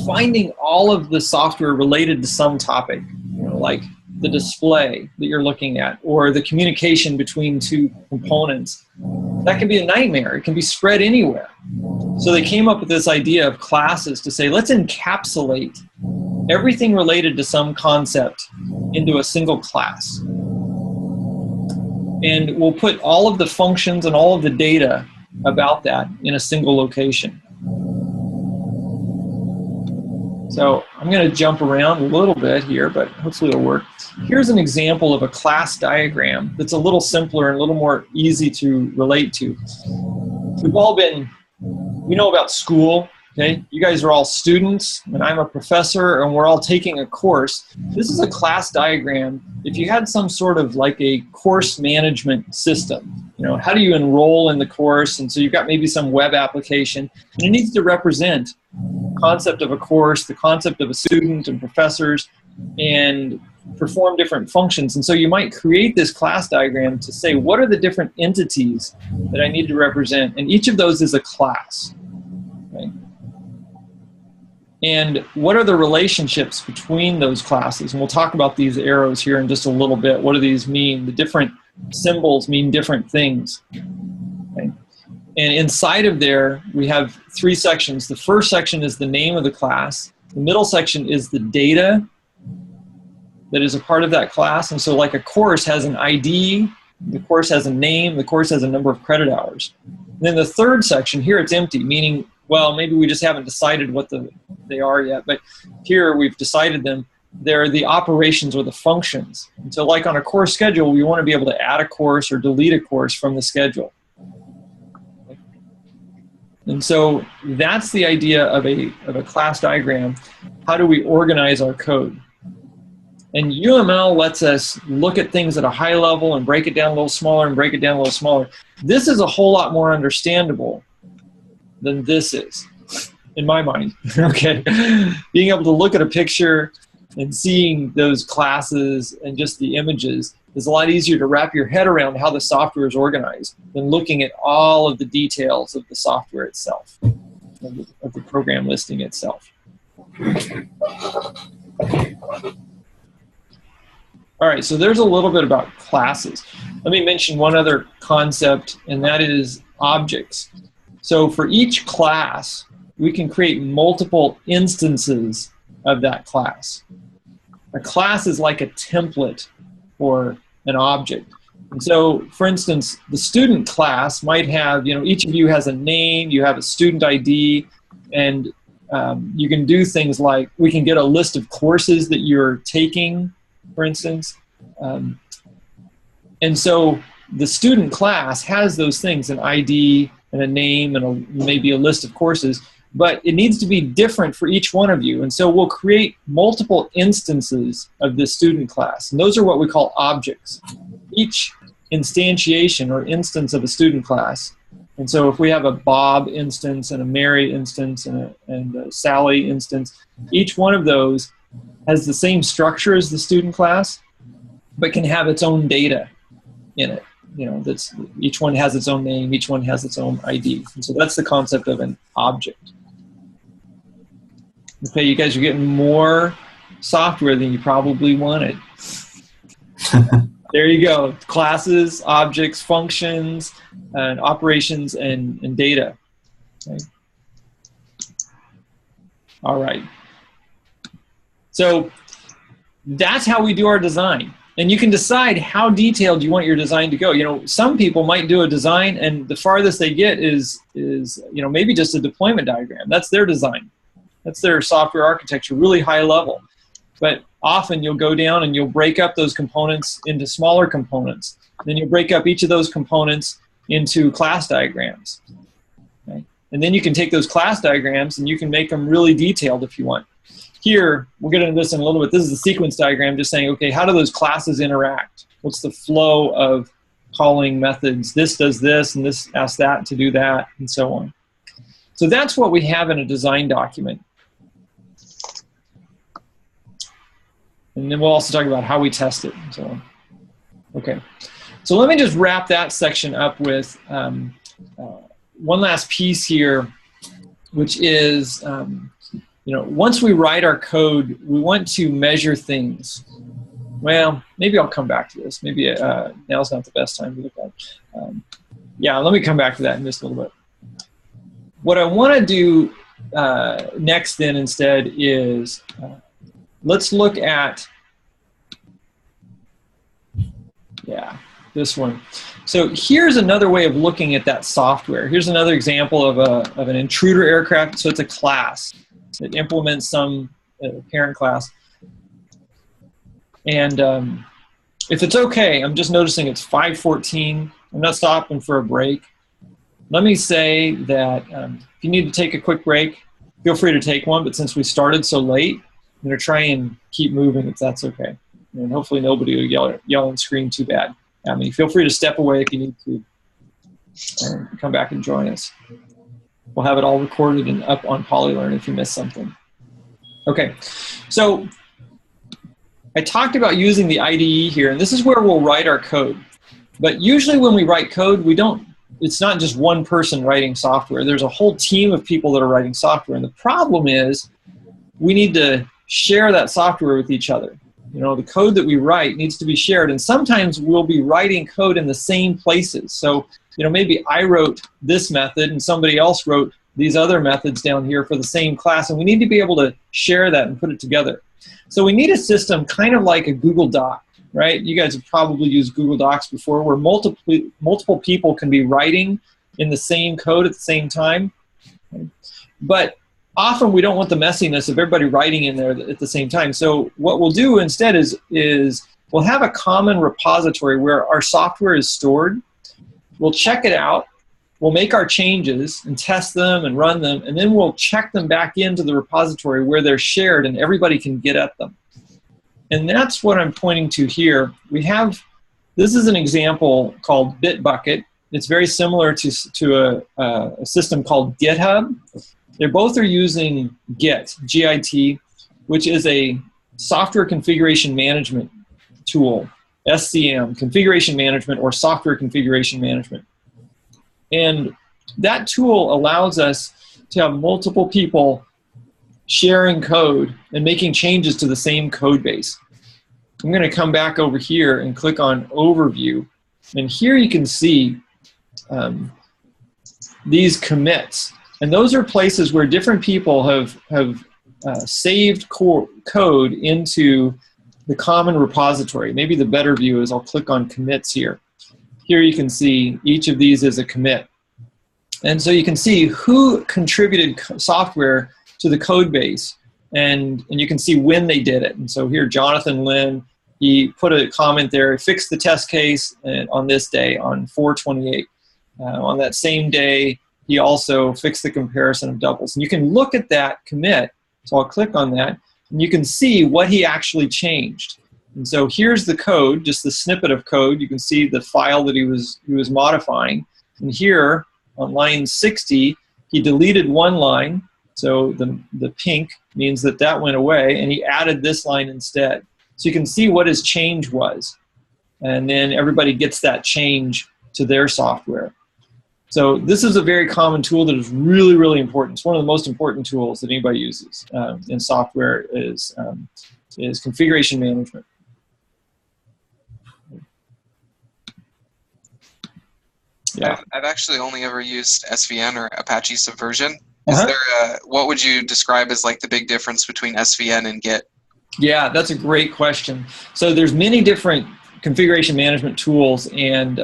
finding all of the software related to some topic, like the display that you're looking at or the communication between two components, that can be a nightmare. It can be spread anywhere. So they came up with this idea of classes to say, let's encapsulate everything related to some concept into a single class. And we'll put all of the functions and all of the data about that in a single location. So I'm going to jump around a little bit here, but hopefully it'll work. Here's an example of a class diagram that's a little simpler and a little more easy to relate to. We know about school, okay? You guys are all students, and I'm a professor, and we're all taking a course. This is a class diagram. If you had some sort of like a course management system, how do you enroll in the course? And so you've got maybe some web application, and it needs to represent the concept of a course, the concept of a student and professors, and perform different functions. And so you might create this class diagram to say, what are the different entities that I need to represent? And each of those is a class. Okay? And what are the relationships between those classes? And we'll talk about these arrows here in just a little bit. What do these mean? The different symbols mean different things. Okay? And inside of there, we have 3 sections. The first section is the name of the class. The middle section is the data that is a part of that class. And so like a course has an ID The course has a name, the course has a number of credit hours. And then the third section, here it's empty, meaning, well, maybe we just haven't decided what they are yet, but here we've decided them. They're the operations or the functions. And so like on a course schedule, we want to be able to add a course or delete a course from the schedule. And so that's the idea of a class diagram. How do we organize our code? And UML lets us look at things at a high level and break it down a little smaller and break it down a little smaller. This is a whole lot more understandable than this is, in my mind. Okay, being able to look at a picture and seeing those classes and just the images is a lot easier to wrap your head around how the software is organized than looking at all of the details of the software itself, of the program listing itself. All right, so there's a little bit about classes. Let me mention one other concept, and that is objects. So for each class, we can create multiple instances of that class. A class is like a template for an object. And so, for instance, the student class might have, each of you has a name, you have a student ID, and you can do things like, we can get a list of courses that you're taking, for instance. And so the student class has those things, an ID and a name and maybe a list of courses, but it needs to be different for each one of you. And so we'll create multiple instances of this student class. And those are what we call objects. Each instantiation or instance of a student class. And so if we have a Bob instance and a Mary instance and a Sally instance, each one of those has the same structure as the student class, but can have its own data in it. Each one has its own name, each one has its own ID. And so that's the concept of an object. Okay, you guys are getting more software than you probably wanted. There you go. Classes, objects, functions, and operations, and data. Okay. All right. So that's how we do our design. And you can decide how detailed you want your design to go. Some people might do a design and the farthest they get is maybe just a deployment diagram. That's their design. That's their software architecture, really high level. But often you'll go down and you'll break up those components into smaller components. Then you'll break up each of those components into class diagrams. Okay? And then you can take those class diagrams and you can make them really detailed if you want. Here, we'll get into this in a little bit. This is the sequence diagram just saying, okay, how do those classes interact? What's the flow of calling methods? This does this, and this asks that to do that, and so on. So that's what we have in a design document. And then we'll also talk about how we test it and so on. Okay, so let me just wrap that section up with one last piece here, which is, once we write our code, we want to measure things. Well, maybe I'll come back to this. Maybe now's not the best time to look at it. Yeah, let me come back to that in just a little bit. What I want to do next then instead is let's look at, this one. So here's another way of looking at that software. Here's another example of an intruder aircraft. So it's a class that implements some parent class. And if it's okay, I'm just noticing it's 5:14. I'm not stopping for a break. Let me say that if you need to take a quick break, feel free to take one. But since we started so late, I'm going to try and keep moving if that's okay. And hopefully nobody will yell and scream too bad at me. Feel free to step away if you need to and come back and join us. We'll have it all recorded and up on Polylearn if you missed something. Okay, so I talked about using the IDE here, and this is where we'll write our code. But usually when we write code, it's not just one person writing software. There's a whole team of people that are writing software, and the problem is we need to share that software with each other. The code that we write needs to be shared, and sometimes we'll be writing code in the same places. So, maybe I wrote this method and somebody else wrote these other methods down here for the same class, and we need to be able to share that and put it together. So we need a system kind of like a Google Doc, right? You guys have probably used Google Docs before, where multiple people can be writing in the same code at the same time. But often we don't want the messiness of everybody writing in there at the same time. So what we'll do instead is we'll have a common repository where our software is stored. We'll check it out. We'll make our changes and test them and run them, and then we'll check them back into the repository where they're shared and everybody can get at them. And that's what I'm pointing to here. This is an example called Bitbucket. It's very similar to a system called GitHub. They both are using Git, G-I-T, which is a software configuration management tool, SCM, configuration management or software configuration management. And that tool allows us to have multiple people sharing code and making changes to the same code base. I'm going to come back over here and click on Overview. And here you can see these commits. And those are places where different people have saved code into the common repository. Maybe the better view is I'll click on commits here. Here you can see each of these is a commit. And so you can see who contributed software to the code base, and you can see when they did it. And so here, Jonathan Lin, he put a comment there, fixed the test case on this day, on 4/28. On that same day, he also fixed the comparison of doubles. And you can look at that commit, so I'll click on that, and you can see what he actually changed. And so here's the code, just the snippet of code. You can see the file that he was modifying. And here, on line 60, he deleted one line, so the pink means that went away, and he added this line instead. So you can see what his change was. And then everybody gets that change to their software. So this is a very common tool that is really, really important. It's one of the most important tools that anybody uses in software is configuration management. Yeah. I've actually only ever used SVN or Apache Subversion. Is there what would you describe as like the big difference between SVN and Git? Yeah, that's a great question. So there's many different configuration management tools, and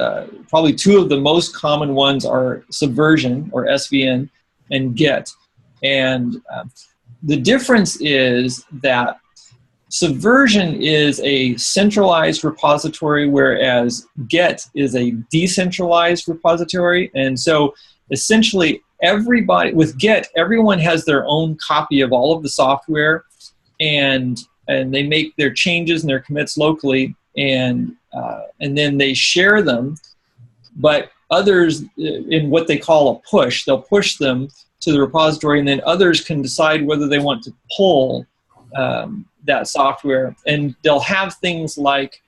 probably two of the most common ones are Subversion, or SVN, and Git. And the difference is that Subversion is a centralized repository, whereas Git is a decentralized repository. And so essentially with Git, everyone has their own copy of all of the software, and they make their changes and their commits locally, and then they share them. But others, in what they call a push, they'll push them to the repository, and then others can decide whether they want to pull that software. And they'll have things like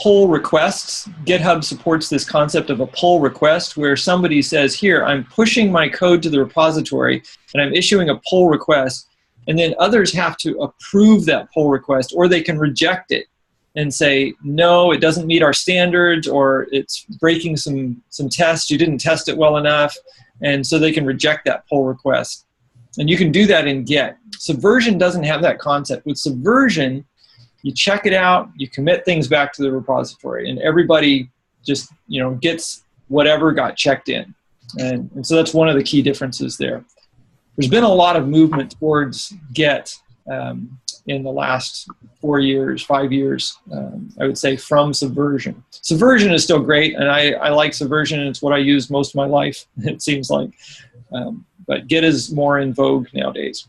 pull requests. GitHub supports this concept of a pull request, where somebody says, here, I'm pushing my code to the repository, and I'm issuing a pull request. And then others have to approve that pull request, or they can reject it and say, no, it doesn't meet our standards, or it's breaking some tests, you didn't test it well enough, and so they can reject that pull request. And you can do that in Git. Subversion doesn't have that concept. With Subversion, you check it out, you commit things back to the repository, and everybody just gets whatever got checked in. And so that's one of the key differences there. There's been a lot of movement towards Git in the last 4 years, 5 years, I would say, from Subversion. Subversion is still great, and I like Subversion, and it's what I use most of my life, it seems like. But Git is more in vogue nowadays.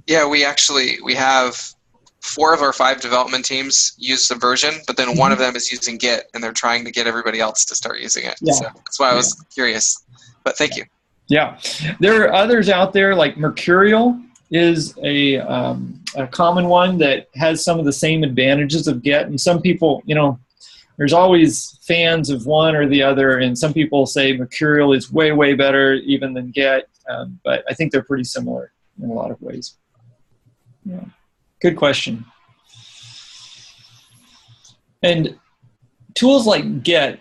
Yeah, we have 4 of our 5 development teams use Subversion, but then one of them is using Git, and they're trying to get everybody else to start using it. Yeah. So that's why I was curious. But thank you. Yeah, there are others out there, like Mercurial is a common one that has some of the same advantages of Git. And some people, there's always fans of one or the other, and some people say Mercurial is way, way better even than Git. But I think they're pretty similar in a lot of ways. Yeah, good question. And tools like Git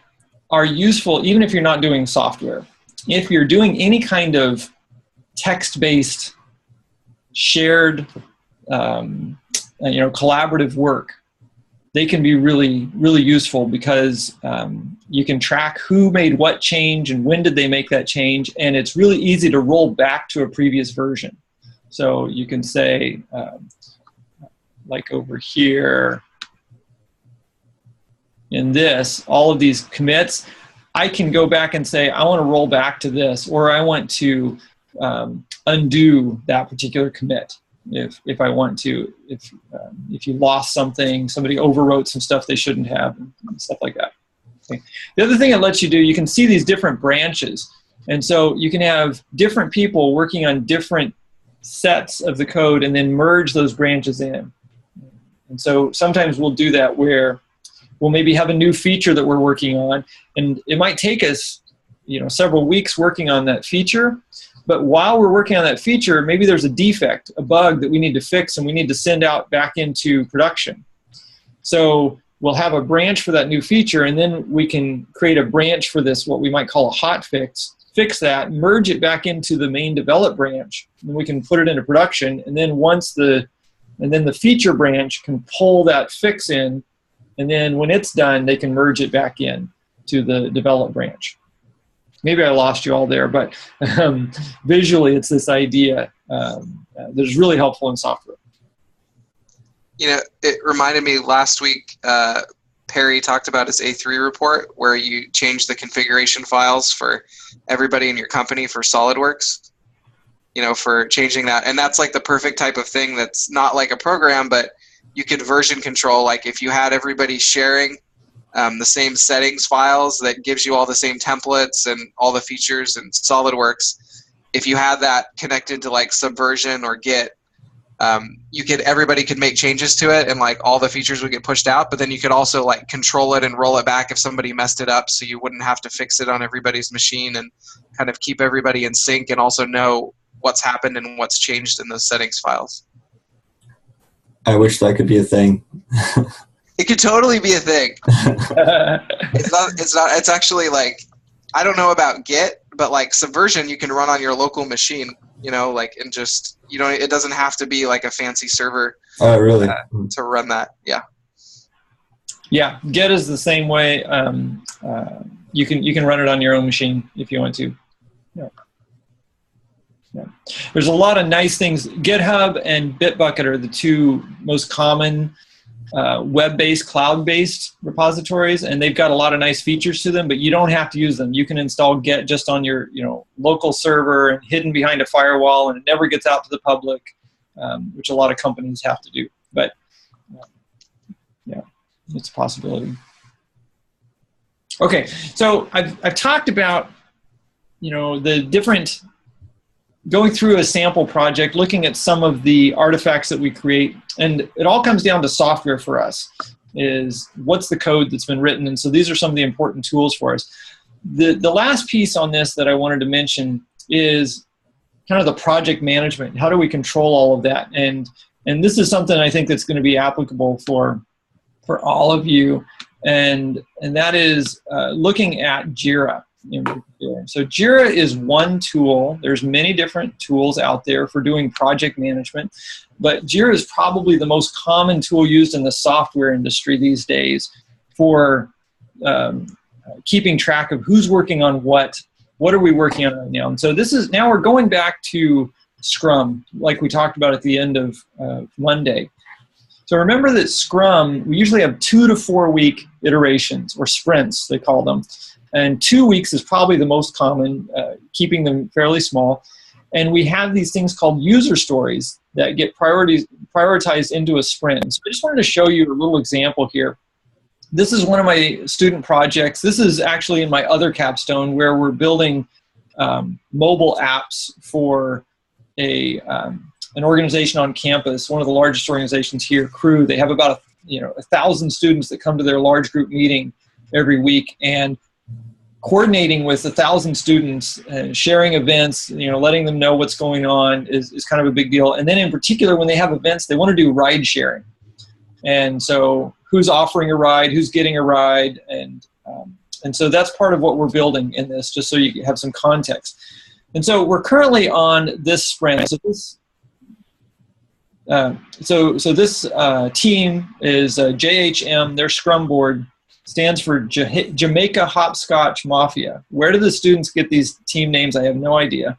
are useful even if you're not doing software. If you're doing any kind of text-based shared collaborative work, they can be really, really useful because you can track who made what change and when did they make that change, and it's really easy to roll back to a previous version. So you can say, like over here in this, all of these commits, I can go back and say, I want to roll back to this, or I want to undo that particular commit. If I want to, if you lost something, somebody overwrote some stuff they shouldn't have, and stuff like that. Okay. The other thing it lets you do, you can see these different branches. And so you can have different people working on different sets of the code and then merge those branches in. And so sometimes we'll do that where we'll maybe have a new feature that we're working on, and it might take us, several weeks working on that feature. But while we're working on that feature, maybe there's a defect, a bug that we need to fix, and we need to send out back into production. So we'll have a branch for that new feature, and then we can create a branch for this, what we might call a hot fix that, merge it back into the main develop branch, and we can put it into production. And then the feature branch can pull that fix in, and then when it's done, they can merge it back in to the develop branch. Maybe I lost you all there, but visually it's this idea that is really helpful in software. It reminded me last week, Perry talked about his A3 report where you change the configuration files for everybody in your company for SolidWorks, for changing that. And that's like the perfect type of thing that's not like a program, but you could version control. Like if you had everybody sharing the same settings files that gives you all the same templates and all the features in SolidWorks, if you had that connected to like Subversion or Git, everybody could make changes to it, and like all the features would get pushed out, but then you could also like control it and roll it back if somebody messed it up, so you wouldn't have to fix it on everybody's machine, and kind of keep everybody in sync and also know what's happened and what's changed in those settings files. I wish that could be a thing. It could totally be a thing. It's actually like, I don't know about Git, but like Subversion you can run on your local machine, and just, it doesn't have to be like a fancy server really? To run that. Yeah. Yeah, Git is the same way. You can run it on your own machine if you want to. Yeah. Yeah. There's a lot of nice things. GitHub and Bitbucket are the two most common web-based, cloud-based repositories, and they've got a lot of nice features to them, but you don't have to use them. You can install Git just on your local server and hidden behind a firewall, and it never gets out to the public, which a lot of companies have to do. But yeah, it's a possibility. Okay, so I've talked about the different, going through a sample project, looking at some of the artifacts that we create, and it all comes down to software for us, is what's the code that's been written, and so these are some of the important tools for us. The last piece on this that I wanted to mention is kind of the project management. How do we control all of that? And this is something I think that's going to be applicable for all of you, and that is looking at Jira. So Jira is one tool. There's many different tools out there for doing project management, but Jira is probably the most common tool used in the software industry these days for keeping track of who's working on what are we working on right now. And so now we're going back to Scrum, like we talked about at the end of Monday. So remember that Scrum, we usually have 2 to 4 week iterations, or sprints, they call them. And 2 weeks is probably the most common, keeping them fairly small. And we have these things called user stories that get prioritized into a sprint. So I just wanted to show you a little example here. This is one of my student projects. This is actually in my other capstone, where we're building mobile apps for an organization on campus, one of the largest organizations here, Crew. They have about 1,000 students that come to their large group meeting every week, and coordinating with 1,000 students, sharing events, letting them know what's going on is kind of a big deal. And then in particular, when they have events, they want to do ride sharing. And so who's offering a ride, who's getting a ride, and so that's part of what we're building in this, just so you have some context. And so we're currently on this sprint. So So this team is JHM. Their Scrum board stands for Jamaica Hopscotch Mafia. Where do the students get these team names? I have no idea.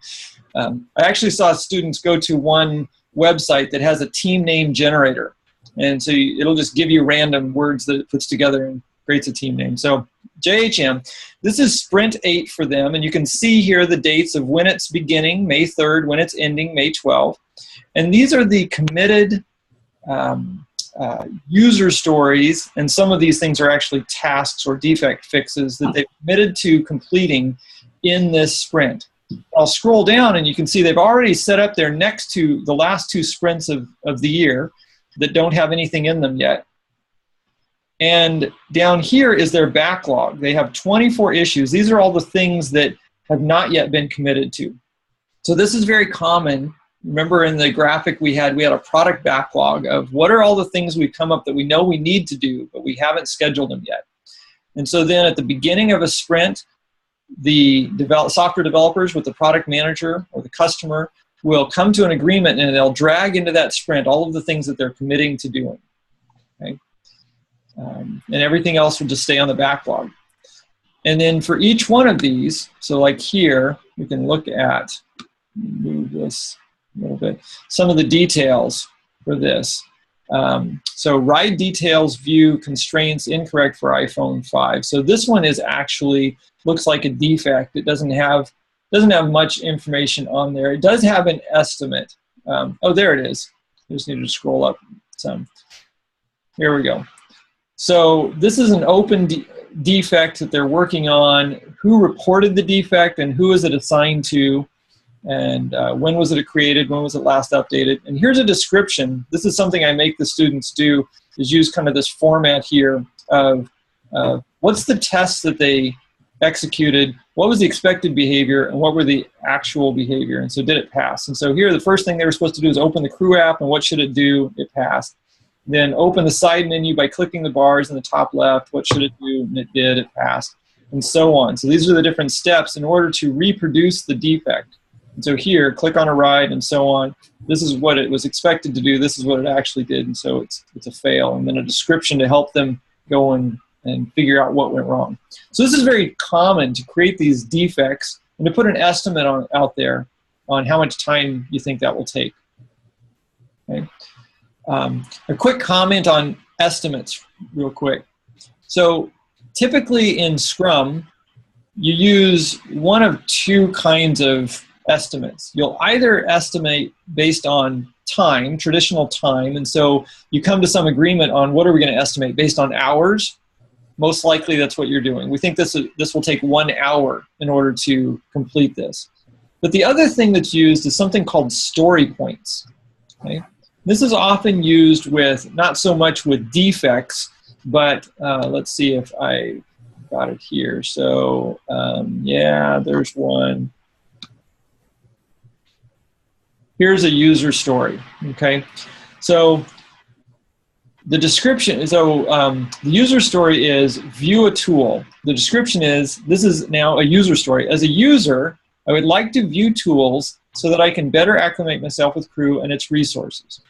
I actually saw students go to one website that has a team name generator. And so it'll just give you random words that it puts together and creates a team name. So JHM, this is Sprint 8 for them. And you can see here the dates of when it's beginning, May 3rd, when it's ending, May 12th. And these are the committed user stories. And some of these things are actually tasks or defect fixes that they've committed to completing in this sprint. I'll scroll down and you can see they've already set up there next to the last 2 sprints of the year that don't have anything in them yet. And down here is their backlog. They have 24 issues. These are all the things that have not yet been committed to. So this is very common. Remember in the graphic we had a product backlog of what are all the things we've come up that we know we need to do, but we haven't scheduled them yet. And so then at the beginning of a sprint, the software developers with the product manager or the customer will come to an agreement and they'll drag into that sprint all of the things that they're committing to doing. Okay? And everything else will just stay on the backlog. And then for each one of these, so like here, we can look at, move this a little bit, some of the details for this. So ride details view constraints incorrect for iPhone 5. So this one is actually, looks like a defect. It doesn't have much information on there. It does have an estimate. Oh, there it is. I just need to scroll up some. Here we go. So this is an open defect that they're working on. Who reported the defect and who is it assigned to? And when was it created? When was it last updated? And here's a description. This is something I make the students do, is use kind of this format here of what's the test that they executed, what was the expected behavior, and what were the actual behavior, and so did it pass? And so here the first thing they were supposed to do is open the Crew app, and what should it do? It passed. Then open the side menu by clicking the bars in the top left, what should it do? And it did, it passed, and so on. So these are the different steps in order to reproduce the defect. And so here, click on a ride and so on. This is what it was expected to do, this is what it actually did, and so it's a fail. And then a description to help them go and figure out what went wrong. So this is very common to create these defects and to put an estimate out there on how much time you think that will take. Okay. A quick comment on estimates real quick. So typically in Scrum, you use one of 2 kinds of estimates. You'll either estimate based on time, traditional time, and so you come to some agreement on what are we going to estimate based on hours. Most likely that's what you're doing. We think this will take 1 hour in order to complete this. But the other thing that's used is something called story points. Okay? This is often used with, not so much with defects, but let's see if I got it here. So yeah, there's one. Here's a user story, okay? So the description, the user story is view a tool. The description is, this is now a user story. As a user, I would like to view tools so that I can better acclimate myself with Crew and its resources.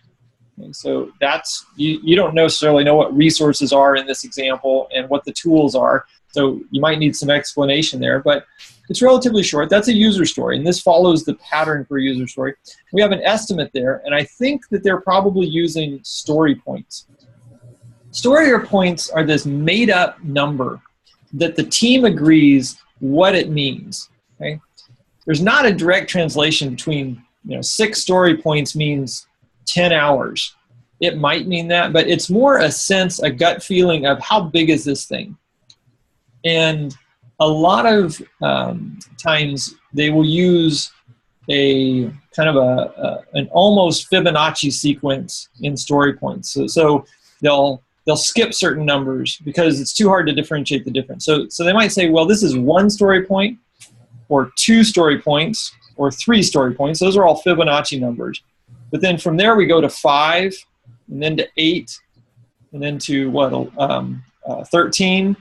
Okay, so that's, you don't necessarily know what resources are in this example and what the tools are, so you might need some explanation there, but it's relatively short. That's a user story, and this follows the pattern for a user story. We have an estimate there, and I think that they're probably using story points. Story points are this made-up number that the team agrees what it means. Okay? There's not a direct translation between, 6 story points means 10 hours. It might mean that, but it's more a sense, a gut feeling of how big is this thing. And a lot of times they will use a kind of an almost Fibonacci sequence in story points. So they'll skip certain numbers because it's too hard to differentiate the difference. So they might say, well, this is 1 story point, or 2 story points, or 3 story points. Those are all Fibonacci numbers. But then from there we go to 5, and then to 8, and then to what, 13.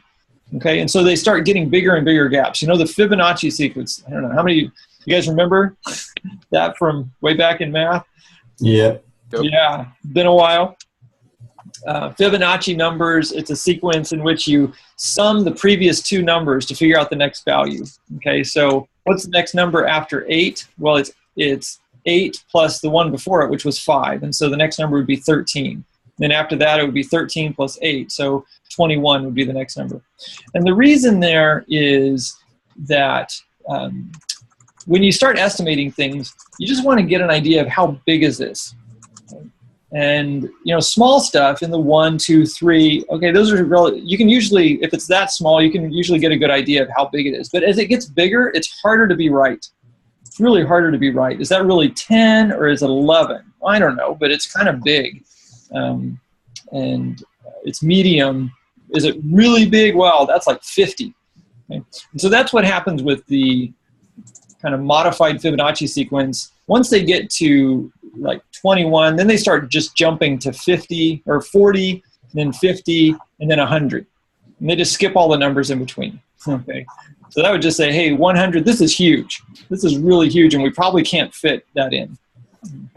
Okay, and so they start getting bigger and bigger gaps. The Fibonacci sequence, I don't know, how many, you guys remember that from way back in math? Yeah. Yeah, been a while. Fibonacci numbers, it's a sequence in which you sum the previous two numbers to figure out the next value. Okay, so what's the next number after 8? Well, it's 8 plus the one before it, which was 5. And so the next number would be 13. Then after that, it would be 13 plus 8. So 21 would be the next number. And the reason there is that when you start estimating things, you just want to get an idea of how big is this. And, small stuff in the 1, 2, 3, okay, those are you can usually, if it's that small, you can usually get a good idea of how big it is. But as it gets bigger, it's harder to be right. It's really harder to be right. Is that really 10 or is it 11? I don't know, but it's kind of big. And it's medium. Is it really big? Well, that's like 50. Okay? And so that's what happens with the kind of modified Fibonacci sequence. Once they get to like 21, then they start just jumping to 50 or 40, and then 50, and then 100. And they just skip all the numbers in between. Okay. So that would just say, hey, 100, this is huge. This is really huge, and we probably can't fit that in.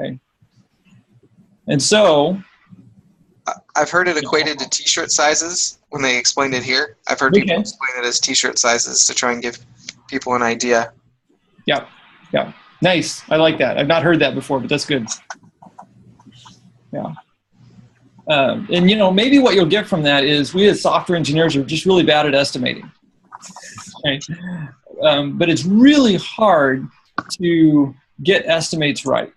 Okay. And so I've heard it equated to t-shirt sizes when they explained it here. I've heard people explain it as t-shirt sizes to try and give people an idea. Yeah. Nice. I like that. I've not heard that before, but that's good. Yeah. And, maybe what you'll get from that is we as software engineers are just really bad at estimating. Okay? But it's really hard to get estimates right.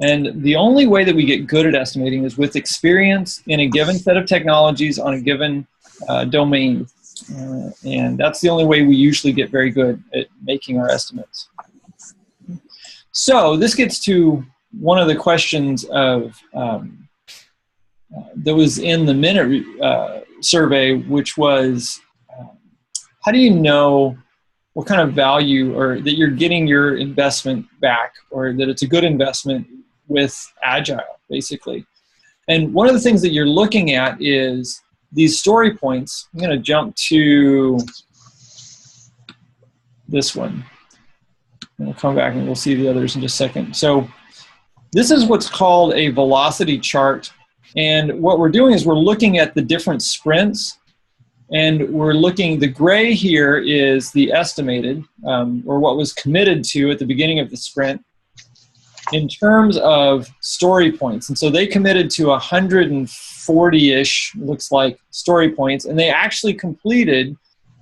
And the only way that we get good at estimating is with experience in a given set of technologies on a given domain. And that's the only way we usually get very good at making our estimates. So this gets to one of the questions of that was in the Minute survey, which was, how do you know what kind of value or that you're getting your investment back, or that it's a good investment with Agile, basically? And one of the things that you're looking at is these story points. I'm going to jump to this one. And we'll come back and we'll see the others in just a second. So this is what's called a velocity chart. And what we're doing is we're looking at the different sprints. And we're looking, the gray here is the estimated, or what was committed to at the beginning of the sprint in terms of story points. And so they committed to 140-ish, looks like, story points. And they actually completed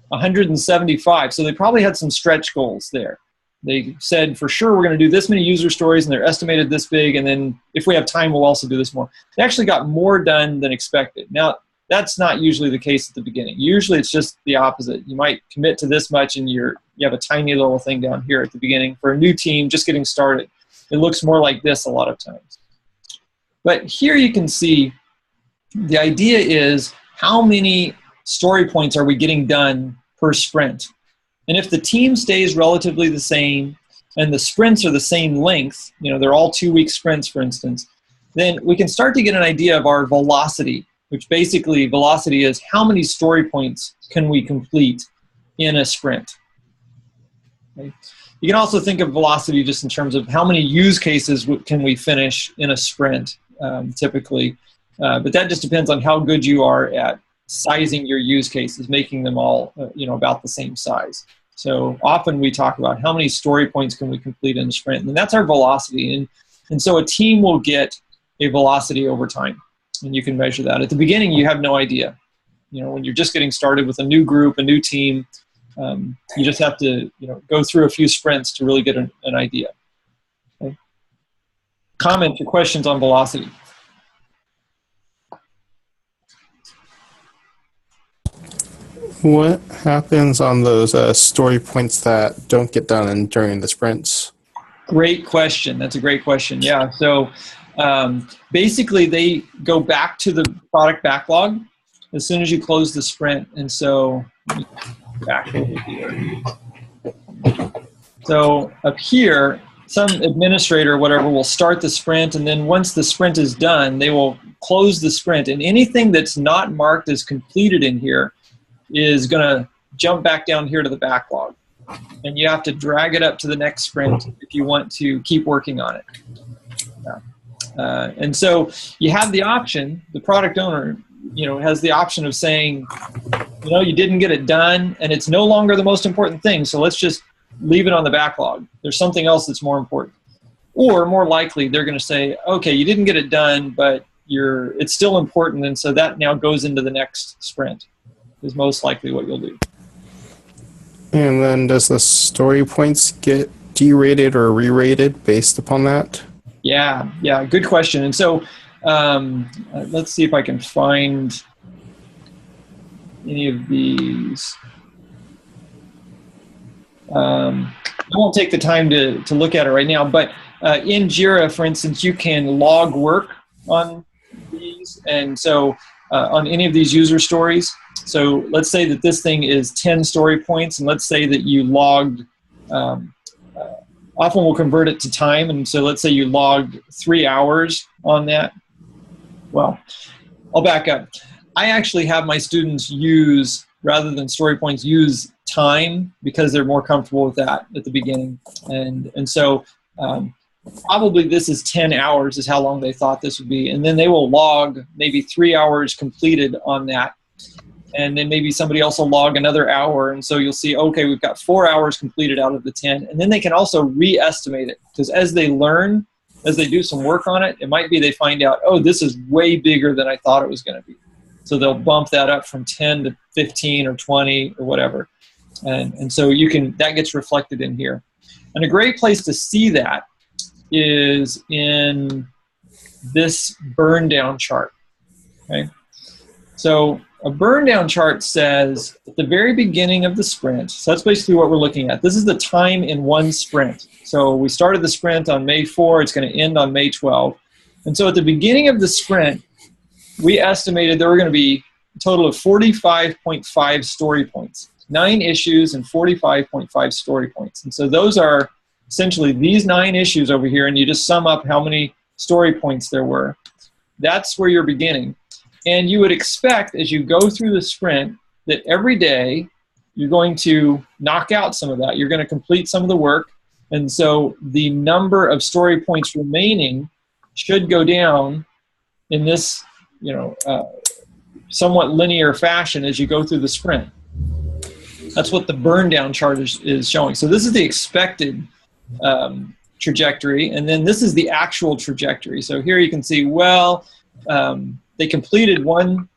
175. So they probably had some stretch goals there. They said, for sure, we're going to do this many user stories, and they're estimated this big, and then if we have time, we'll also do this more. They actually got more done than expected. Now, that's not usually the case at the beginning. Usually it's just the opposite. You might commit to this much, and you have a tiny little thing down here at the beginning. For a new team just getting started, it looks more like this a lot of times. But here you can see the idea is how many story points are we getting done per sprint? And if the team stays relatively the same and the sprints are the same length, they're all 2-week sprints, for instance, then we can start to get an idea of our velocity, which basically velocity is how many story points can we complete in a sprint. Okay? You can also think of velocity just in terms of how many use cases can we finish in a sprint, typically. But that just depends on how good you are at sizing your use cases, making them all about the same size. So often we talk about how many story points can we complete in a sprint, and that's our velocity. And so a team will get a velocity over time, and you can measure that. At the beginning, you have no idea. When you're just getting started with a new group, a new team, you just have to go through a few sprints to really get an idea. Okay. Comments or questions on velocity? What happens on those story points that don't get done during the sprints? Great question. That's a great question. Yeah. So basically, they go back to the product backlog as soon as you close the sprint. And so back over here. So up here, some administrator or whatever will start the sprint, and then once the sprint is done, they will close the sprint. And anything that's not marked as completed in here is going to jump back down here to the backlog. And you have to drag it up to the next sprint if you want to keep working on it. Yeah. And so you have the option, the product owner, has the option of saying, you didn't get it done and it's no longer the most important thing. So let's just leave it on the backlog. There's something else that's more important. Or more likely, they're going to say, okay, you didn't get it done, but it's still important. And so that now goes into the next sprint is most likely what you'll do. And then does the story points get derated or re-rated based upon that? Yeah, good question. And so let's see if I can find any of these. I won't take the time to look at it right now, but in Jira, for instance, you can log work on these. And so on any of these user stories, so let's say that this thing is 10 story points, and let's say that you logged, often we'll convert it to time, and so let's say you logged 3 hours on that. Well, I'll back up. I actually have my students use, rather than story points, use time because they're more comfortable with that at the beginning. And so probably this is 10 hours is how long they thought this would be. And then they will log maybe 3 hours completed on that. And then maybe somebody else will log another hour. And so you'll see, okay, we've got 4 hours completed out of the 10. And then they can also re-estimate it, because as they learn, as they do some work on it, it might be they find out, oh, this is way bigger than I thought it was going to be. So they'll bump that up from 10 to 15 or 20 or whatever. And so that gets reflected in here. And a great place to see that is in this burn down chart. Okay. So a burn down chart says at the very beginning of the sprint, so that's basically what we're looking at. This is the time in one sprint. So we started the sprint on May 4, it's going to end on May 12. And so at the beginning of the sprint, we estimated there were going to be a total of 45.5 story points, 9 issues and 45.5 story points. And so those are essentially these 9 issues over here, and you just sum up how many story points there were. That's where you're beginning. And you would expect, as you go through the sprint, that every day you're going to knock out some of that. You're going to complete some of the work. And so the number of story points remaining should go down in this, somewhat linear fashion as you go through the sprint. That's what the burn down chart is showing. So this is the expected trajectory, and then this is the actual trajectory. So here you can see, they completed one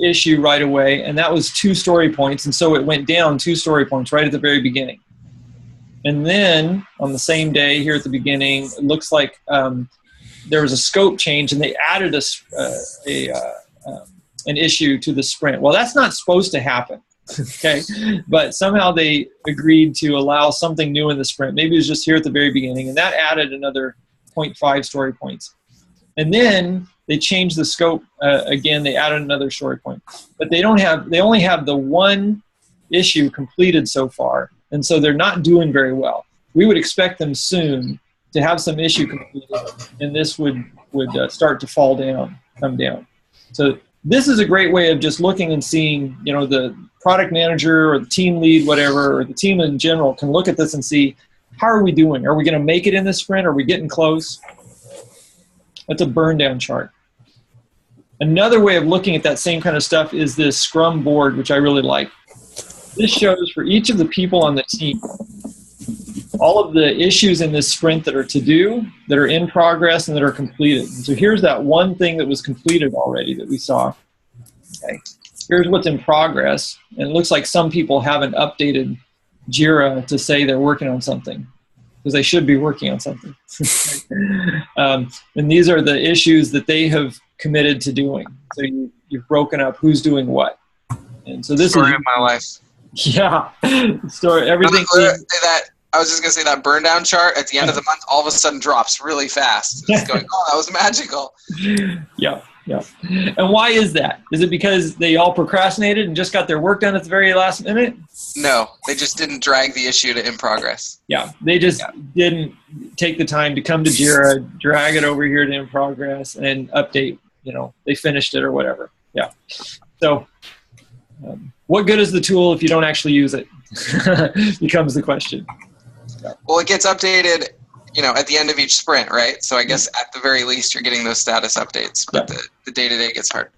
issue right away, and that was 2 story points, and so it went down 2 story points right at the very beginning. And then on the same day here at the beginning, it looks like there was a scope change, and they added an issue to the sprint. Well, that's not supposed to happen, okay? But somehow they agreed to allow something new in the sprint. Maybe it was just here at the very beginning, and that added another 0.5 story points. And then they changed the scope again. They added another story point, but they only have the one issue completed so far, and so they're not doing very well. We would expect them soon to have some issue completed, and this would start to come down. So this is a great way of just looking and seeing, the product manager or the team lead, whatever, or the team in general can look at this and see, how are we doing? Are we going to make it in this sprint? Are we getting close? That's a burn down chart. Another way of looking at that same kind of stuff is this Scrum board, which I really like. This shows for each of the people on the team all of the issues in this sprint that are to do, that are in progress, and that are completed. And so here's that one thing that was completed already that we saw. Okay. Here's what's in progress, and it looks like some people haven't updated Jira to say they're working on something, because they should be working on something. And these are the issues that they have committed to doing. So you've broken up who's doing what. And so this Story of my life. Yeah. Story, everything. I was just going to say that burn down chart at the end of the month all of a sudden drops really fast. It's going, oh, that was magical. Yeah. And why is that? Is it because they all procrastinated and just got their work done at the very last minute? No, they just didn't drag the issue to in progress. Yeah, they just didn't take the time to come to Jira, drag it over here to in progress, and update. They finished it or whatever. Yeah. So what good is the tool if you don't actually use it? Becomes the question. Well, it gets updated at the end of each sprint, right? So I guess at the very least you're getting those status updates, but the day-to-day gets hard.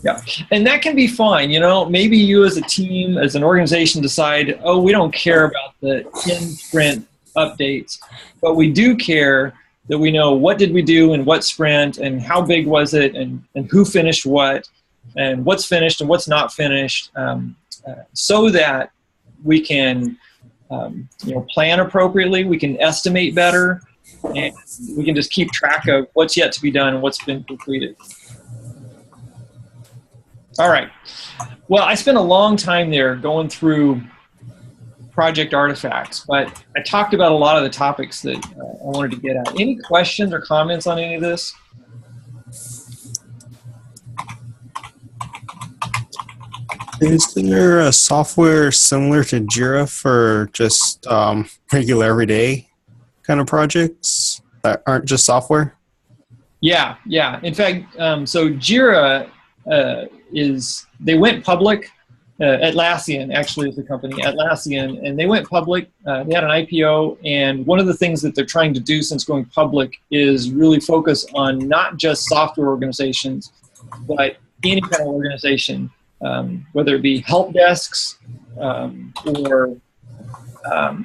Yeah, and that can be fine. Maybe you as a team, as an organization decide, oh, we don't care about the in-sprint updates, but we do care that we know what did we do in what sprint and how big was it and who finished what and what's finished and what's not finished, so that we can plan appropriately, we can estimate better, and we can just keep track of what's yet to be done and what's been completed. All right. Well, I spent a long time there going through project artifacts, but I talked about a lot of the topics that I wanted to get at. Any questions or comments on any of this? Is there a software similar to Jira for just regular everyday kind of projects that aren't just software? Yeah. In fact, so Jira they went public. Atlassian actually is the company, Atlassian, and they went public. They had an IPO, and one of the things that they're trying to do since going public is really focus on not just software organizations, but any kind of organization, whether it be help desks or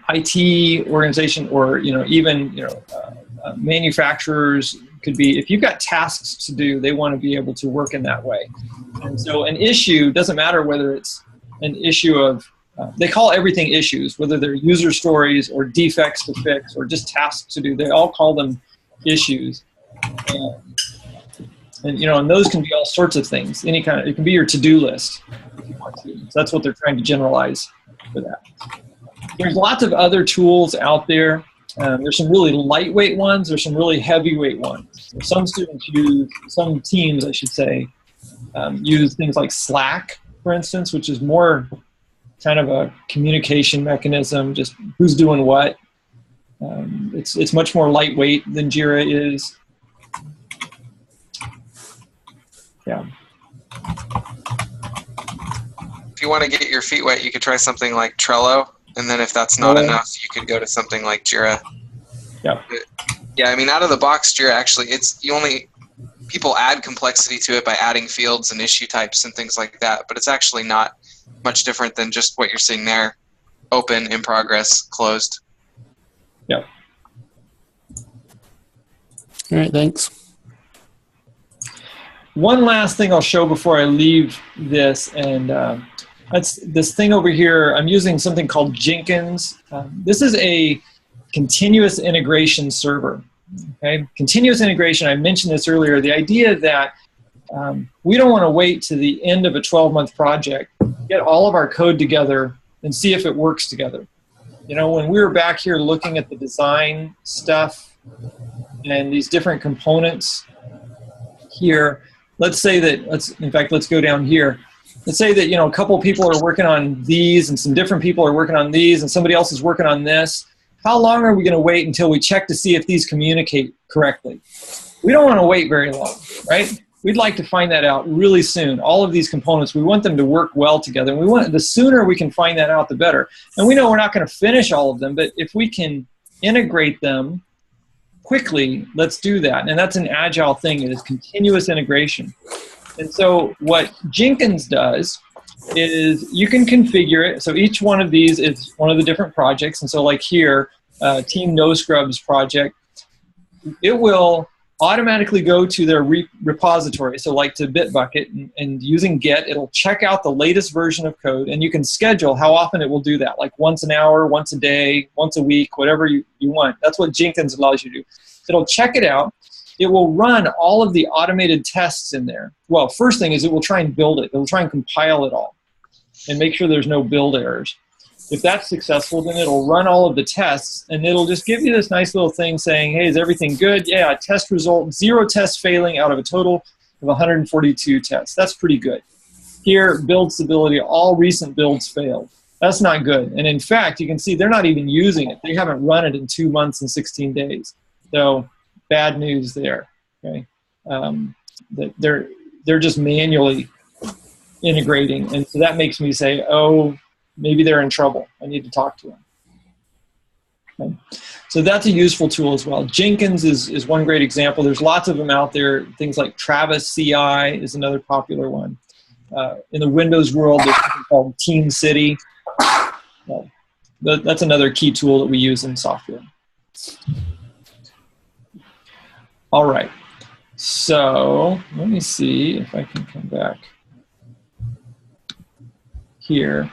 IT organization, or even manufacturers. Could be, if you've got tasks to do, they want to be able to work in that way. And so an issue doesn't matter whether it's an issue of, they call everything issues, whether they're user stories or defects to fix or just tasks to do, they all call them issues. And those can be all sorts of things. It can be your to-do list if you want to. So that's what they're trying to generalize for that. There's lots of other tools out there. There's some really lightweight ones. There's some really heavyweight ones. Some teams, I should say, use things like Slack, for instance, which is more kind of a communication mechanism, just who's doing what. It's much more lightweight than Jira is. Yeah. If you want to get your feet wet, you could try something like Trello. And then if that's not enough, you could go to something like Jira. Yeah. Yeah, I mean, out of the box, Jira actually, people add complexity to it by adding fields and issue types and things like that, but it's actually not much different than just what you're seeing there. Open, in progress, closed. Yeah. All right, thanks. One last thing I'll show before I leave this, and that's this thing over here. I'm using something called Jenkins. This is a continuous integration server. Okay, continuous integration. I mentioned this earlier. The idea that we don't want to wait to the end of a 12-month project, get all of our code together, and see if it works together. When we were back here looking at the design stuff and these different components here, let's go down here. Let's say that, a couple people are working on these and some different people are working on these and somebody else is working on this. How long are we going to wait until we check to see if these communicate correctly? We don't want to wait very long, right? We'd like to find that out really soon. All of these components, we want them to work well together. And the sooner we can find that out, the better. And we know we're not going to finish all of them, but if we can integrate them quickly, let's do that. And that's an agile thing. It is continuous integration. And so what Jenkins does is you can configure it. So each one of these is one of the different projects. And so like here, Team No Scrubs project, it will automatically go to their repository. So like to Bitbucket, and using Git, it'll check out the latest version of code, and you can schedule how often it will do that, like once an hour, once a day, once a week, whatever you want. That's what Jenkins allows you to do. It'll check it out. It will run all of the automated tests in there. Well, first thing is it will try and build it. It will try and compile it all and make sure there's no build errors. If that's successful, then it'll run all of the tests, and it'll just give you this nice little thing saying, hey, is everything good? Yeah, test result, 0 tests failing out of a total of 142 tests. That's pretty good. Here, build stability, all recent builds failed. That's not good. And in fact, you can see they're not even using it. They haven't run it in 2 months and 16 days. So bad news there. Okay, that they're just manually integrating, and so that makes me say, oh, maybe they're in trouble. I need to talk to them. Okay. So that's a useful tool as well. Jenkins is one great example. There's lots of them out there. Things like Travis CI is another popular one. In the Windows world, there's something called Team City. That's another key tool that we use in software. All right. So let me see if I can come back here.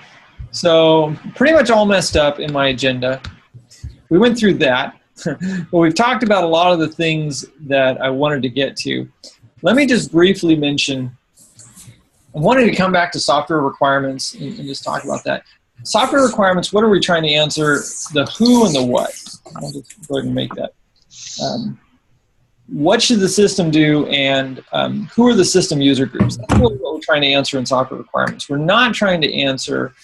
So pretty much all messed up in my agenda. We went through that, but we've talked about a lot of the things that I wanted to get to. Let me just briefly mention, I wanted to come back to software requirements and just talk about that. Software requirements, what are we trying to answer? The who and the what. I'll just go ahead and make that. What should the system do, and who are the system user groups? That's really what we're trying to answer in software requirements. We're not trying to answer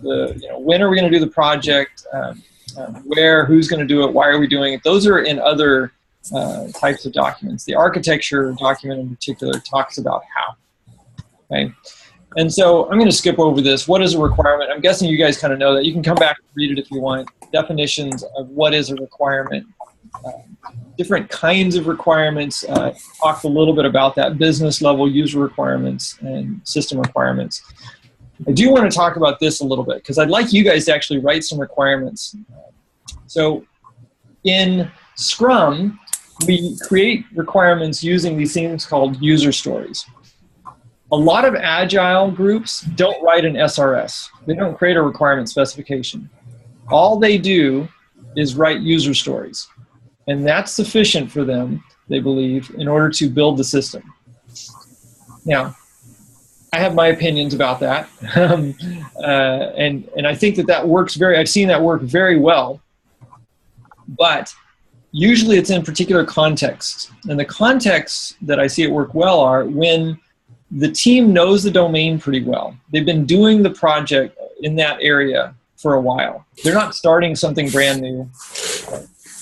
when are we going to do the project, where, who's going to do it, why are we doing it. Those are in other types of documents. The architecture document in particular talks about how. Okay, and so I'm going to skip over this. What is a requirement? I'm guessing you guys kind of know that. You can come back and read it if you want. Definitions of what is a requirement. Different kinds of requirements. Talked a little bit about that. Business level user requirements and system requirements. I do want to talk about this a little bit because I'd like you guys to actually write some requirements. So in Scrum, we create requirements using these things called user stories. A lot of agile groups don't write an SRS. They don't create a requirement specification. All they do is write user stories. And that's sufficient for them, they believe, in order to build the system. Now, I have my opinions about that. And I think that works I've seen that work very well. But usually it's in particular contexts. And the contexts that I see it work well are when the team knows the domain pretty well. They've been doing the project in that area for a while. They're not starting something brand new.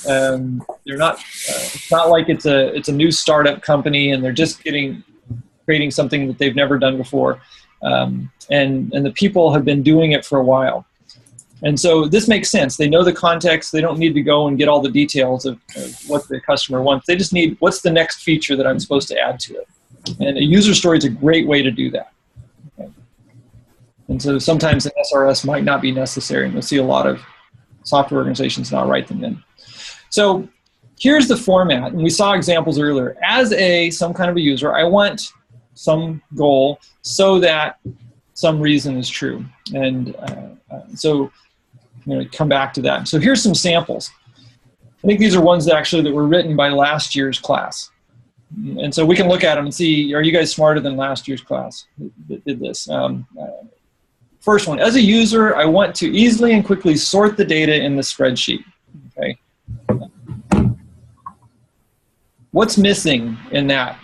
They're not. It's not like it's a new startup company and they're just creating something that they've never done before. And the people have been doing it for a while. And so this makes sense. They know the context. They don't need to go and get all the details of what the customer wants. They just need, what's the next feature that I'm supposed to add to it? And a user story is a great way to do that. Okay. And so sometimes an SRS might not be necessary, and you'll see a lot of software organizations not write them in. So here's the format, and we saw examples earlier. As some kind of a user, I want some goal so that some reason is true. And so I'm going to come back to that. So here's some samples. I think these are ones that were written by last year's class. And so we can look at them and see, are you guys smarter than last year's class that did this? First one, as a user, I want to easily and quickly sort the data in the spreadsheet. Okay. What's missing in that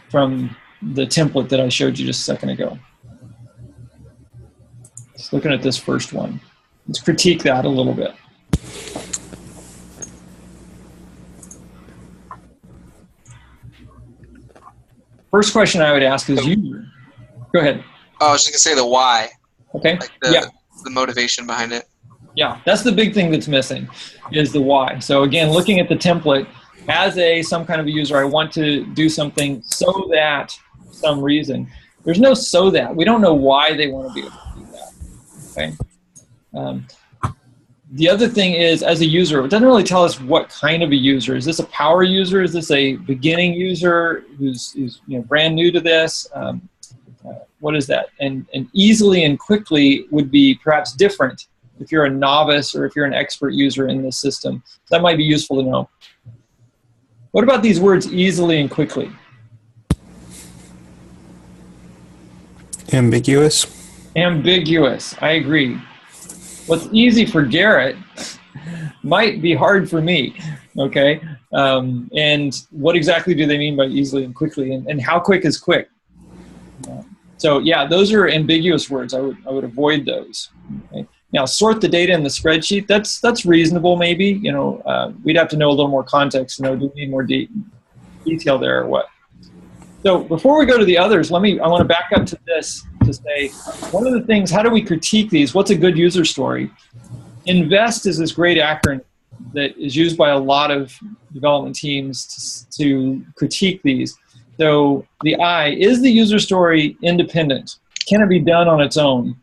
from the template that I showed you just a second ago? Just looking at this first one. Let's critique that a little bit. First question I would ask is go ahead. Oh, I was just going to say the why. Okay. Like yeah. The motivation behind it. Yeah, that's the big thing that's missing is the why. So again, looking at the template, as some kind of a user, I want to do something so that some reason. There's no so that. We don't know why they want to be able to do that. Okay. The other thing is, as a user, it doesn't really tell us what kind of a user. Is this a power user? Is this a beginning user who's brand new to this? What is that? And easily and quickly would be perhaps different if you're a novice or if you're an expert user in this system. That might be useful to know. What about these words easily and quickly? Ambiguous. Ambiguous. I agree. What's easy for Garrett might be hard for me, okay? And what exactly do they mean by easily and quickly? And how quick is quick? So yeah, those are ambiguous words. I would avoid those. Okay? Now, sort the data in the spreadsheet, that's reasonable maybe. We'd have to know a little more context to know, do we need more detail there or what? So before we go to the others, I want to back up to this to say, one of the things, how do we critique these? What's a good user story? INVEST is this great acronym that is used by a lot of development teams to critique these. So the I, is the user story independent? Can it be done on its own?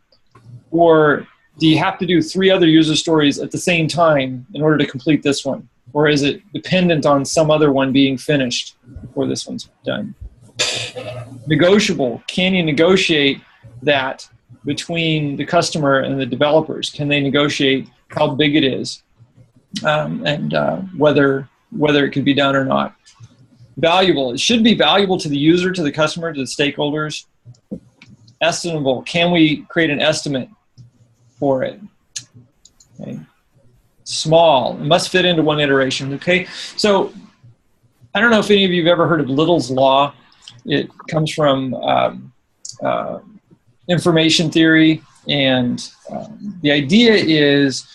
Or do you have to do 3 other user stories at the same time in order to complete this one? Or is it dependent on some other one being finished before this one's done? Negotiable. Can you negotiate that between the customer and the developers? Can they negotiate how big it is and whether it could be done or not? Valuable. It should be valuable to the user, to the customer, to the stakeholders. Estimable. Can we create an estimate for it? Okay. Small. It must fit into one iteration. Okay. So I don't know if any of you have ever heard of Little's Law. It comes from information theory, and the idea is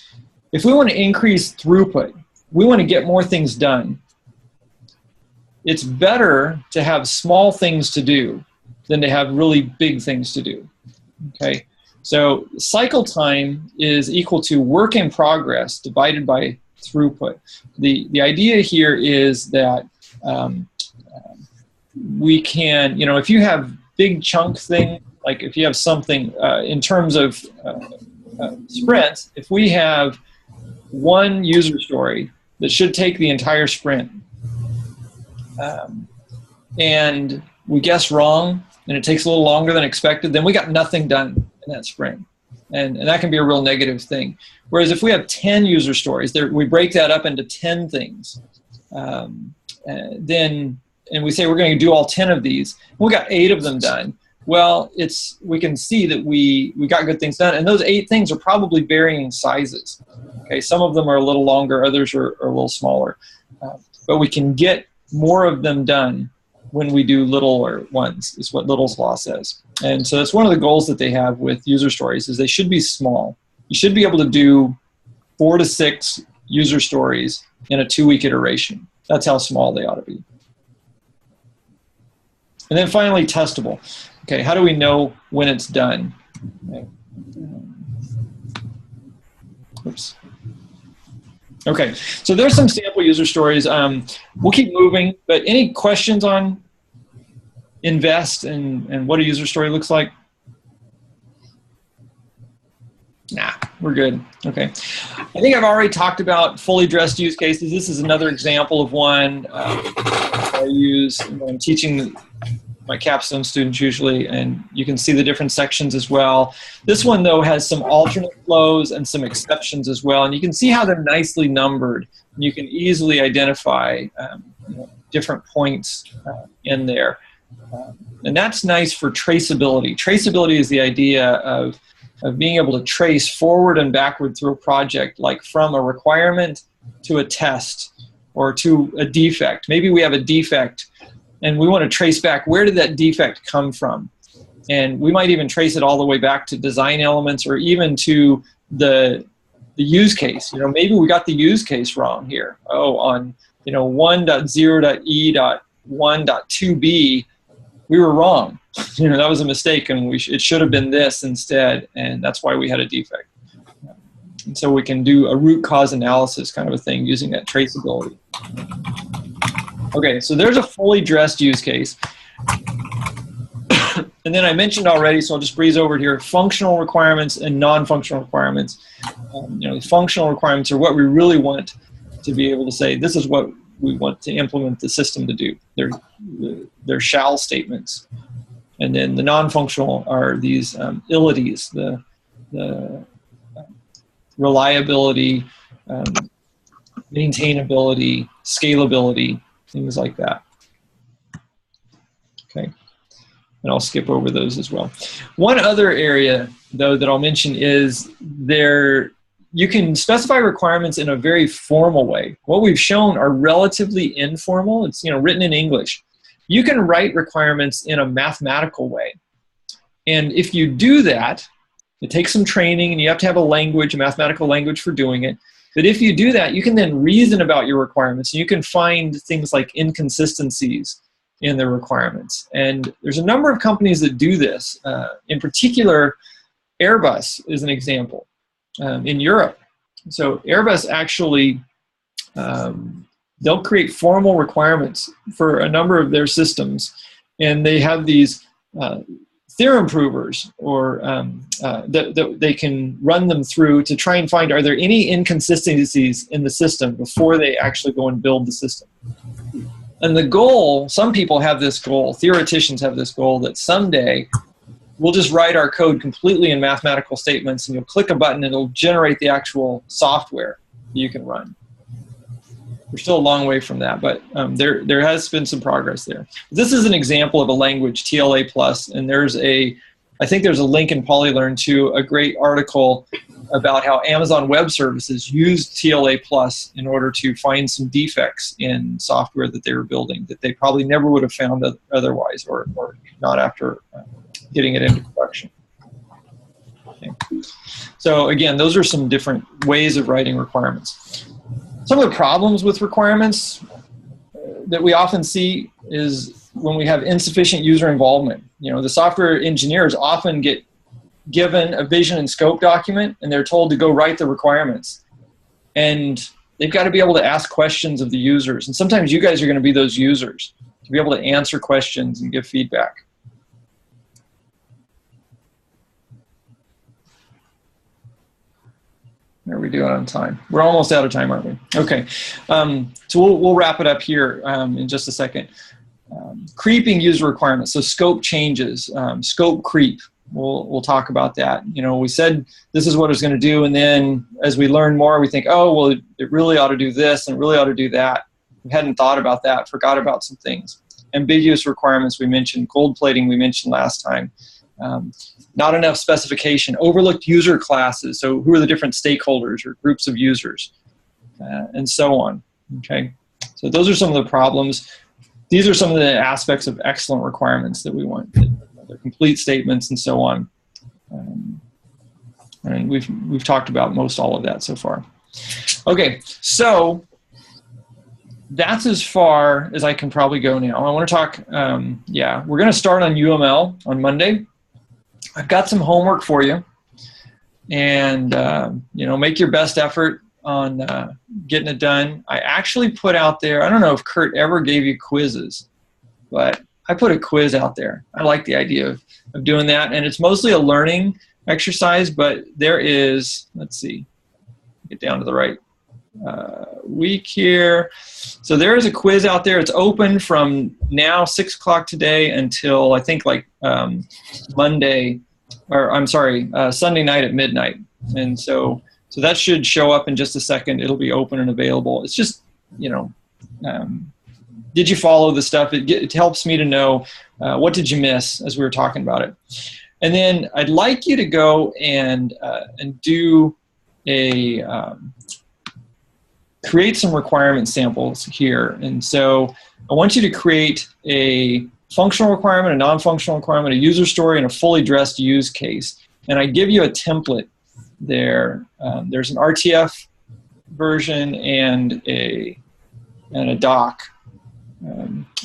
if we want to increase throughput, we want to get more things done, it's better to have small things to do than to have really big things to do. Okay, so cycle time is equal to work in progress divided by throughput. The idea here is that we can, if you have big chunk thing, like if you have something in terms of sprints, if we have one user story that should take the entire sprint, and we guess wrong, and it takes a little longer than expected, then we got nothing done in that sprint. And that can be a real negative thing. Whereas if we have 10 user stories, we break that up into 10 things, then, and we say we're going to do all 10 of these, we got 8 of them done. Well, we can see that we got good things done, and those 8 things are probably varying sizes. Okay, some of them are a little longer, others are a little smaller, but we can get more of them done when we do littler ones, is what Little's Law says. And so that's one of the goals that they have with user stories, is they should be small. You should be able to do 4 to 6 user stories in a 2-week iteration. That's how small they ought to be. And then finally, testable. Okay, how do we know when it's done? Okay. Oops. Okay, so there's some sample user stories. We'll keep moving, but any questions on invest and what a user story looks like? Nah, we're good. Okay. I think I've already talked about fully dressed use cases. This is another example of one I use when I'm teaching my capstone students usually, and you can see the different sections as well. This one, though, has some alternate flows and some exceptions as well, and you can see how they're nicely numbered. You can easily identify different points in there. And that's nice for traceability. Traceability is the idea of being able to trace forward and backward through a project, like from a requirement to a test or to a defect. Maybe we have a defect and we want to trace back, where did that defect come from? And we might even trace it all the way back to design elements or even to the use case. Maybe we got the use case wrong here. Oh, on 1.0.e.1.2b, we were wrong. That was a mistake, and it should have been this instead, and that's why we had a defect. And so we can do a root cause analysis kind of a thing using that traceability. Okay, so there's a fully dressed use case. And then I mentioned already, so I'll just breeze over it here, functional requirements and non-functional requirements. The functional requirements are what we really want to be able to say, this is what we want to implement the system to do. They're shall statements. And then the non-functional are these ilities, the reliability, maintainability, scalability, things like that. Okay, and I'll skip over those as well. One other area, though, that I'll mention is you can specify requirements in a very formal way. What we've shown are relatively informal. It's written in English. You can write requirements in a mathematical way. And if you do that, it takes some training and you have to have a mathematical language for doing it. But if you do that, you can then reason about your requirements and you can find things like inconsistencies in the requirements. And there's a number of companies that do this. In particular, Airbus is an example in Europe. So Airbus actually they'll create formal requirements for a number of their systems, and they have these theorem provers, or that they can run them through to try and find, are there any inconsistencies in the system before they actually go and build the system. And the goal, some people have this goal, theoreticians have this goal, that someday we'll just write our code completely in mathematical statements, and you'll click a button and it'll generate the actual software that you can run. We're still a long way from that, but there has been some progress there. This is an example of a language, TLA+, and I think there's a link in Polylearn to a great article about how Amazon Web Services used TLA+ in order to find some defects in software that they were building that they probably never would have found otherwise, or not after getting it into production. Okay. So again, those are some different ways of writing requirements. Some of the problems with requirements that we often see is when we have insufficient user involvement. The software engineers often get given a vision and scope document, and they're told to go write the requirements. And they've got to be able to ask questions of the users. And sometimes you guys are going to be those users, to be able to answer questions and give feedback. How are we doing on time? We're almost out of time, aren't we? Okay, so we'll wrap it up here in just a second. Creeping user requirements, so scope changes, scope creep. We'll talk about that. We said this is what it's going to do, and then as we learn more, we think, oh, well, it really ought to do this, and it really ought to do that. We hadn't thought about that, forgot about some things. Ambiguous requirements we mentioned, gold plating we mentioned last time. Not enough specification, overlooked user classes, so who are the different stakeholders or groups of users, and so on. Okay, so those are some of the problems. These are some of the aspects of excellent requirements that we want. They're complete statements and so on. And we've talked about most all of that so far. Okay, so that's as far as I can probably go now. I want to talk, we're going to start on UML on Monday. I've got some homework for you, and make your best effort on getting it done. I actually put out there, I don't know if Kurt ever gave you quizzes, but I put a quiz out there. I like the idea of doing that, and it's mostly a learning exercise, but there is, let's see, get down to the right week here. So there is a quiz out there. It's open from now 6 o'clock today until I think Monday, or I'm sorry, Sunday night at midnight. And so that should show up in just a second. It'll be open and available. It's just, did you follow the stuff? It helps me to know what did you miss as we were talking about it. And then I'd like you to go and do create some requirement samples here. And so I want you to create a functional requirement, a non-functional requirement, a user story, and a fully dressed use case. And I give you a template there. There's an RTF version and a doc,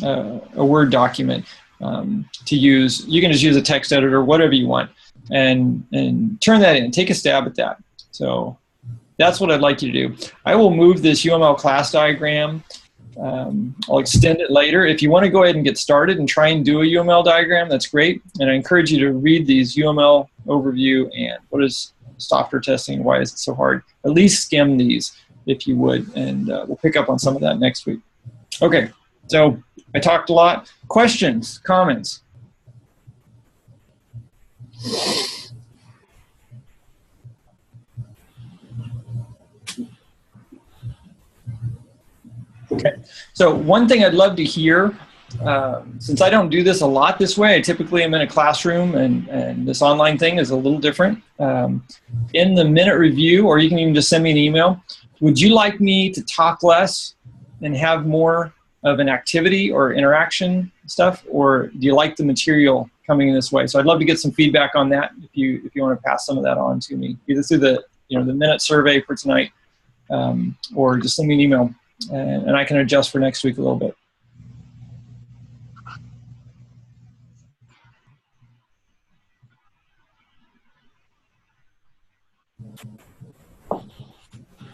a Word document to use. You can just use a text editor, whatever you want, and turn that in. Take a stab at that. So that's what I'd like you to do. I will move this UML class diagram. I'll extend it later. If you want to go ahead and get started and try and do a UML diagram, that's great. And I encourage you to read these UML overview and what is software testing, why is it so hard. At least skim these if you would, and we'll pick up on some of that next week. Okay, so I talked a lot. Questions, comments? Okay, so one thing I'd love to hear, since I don't do this a lot this way, I typically am in a classroom, and this online thing is a little different. In the minute review, or you can even just send me an email, would you like me to talk less and have more of an activity or interaction stuff, or do you like the material coming in this way? So I'd love to get some feedback on that if you want to pass some of that on to me, either through the minute survey for tonight, or just send me an email. And I can adjust for next week a little bit.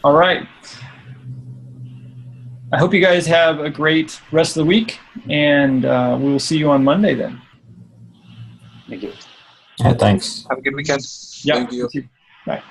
All right. I hope you guys have a great rest of the week, and we will see you on Monday then. Thank you. Yeah, thanks. Have a good weekend. Yeah. Thank you. Bye.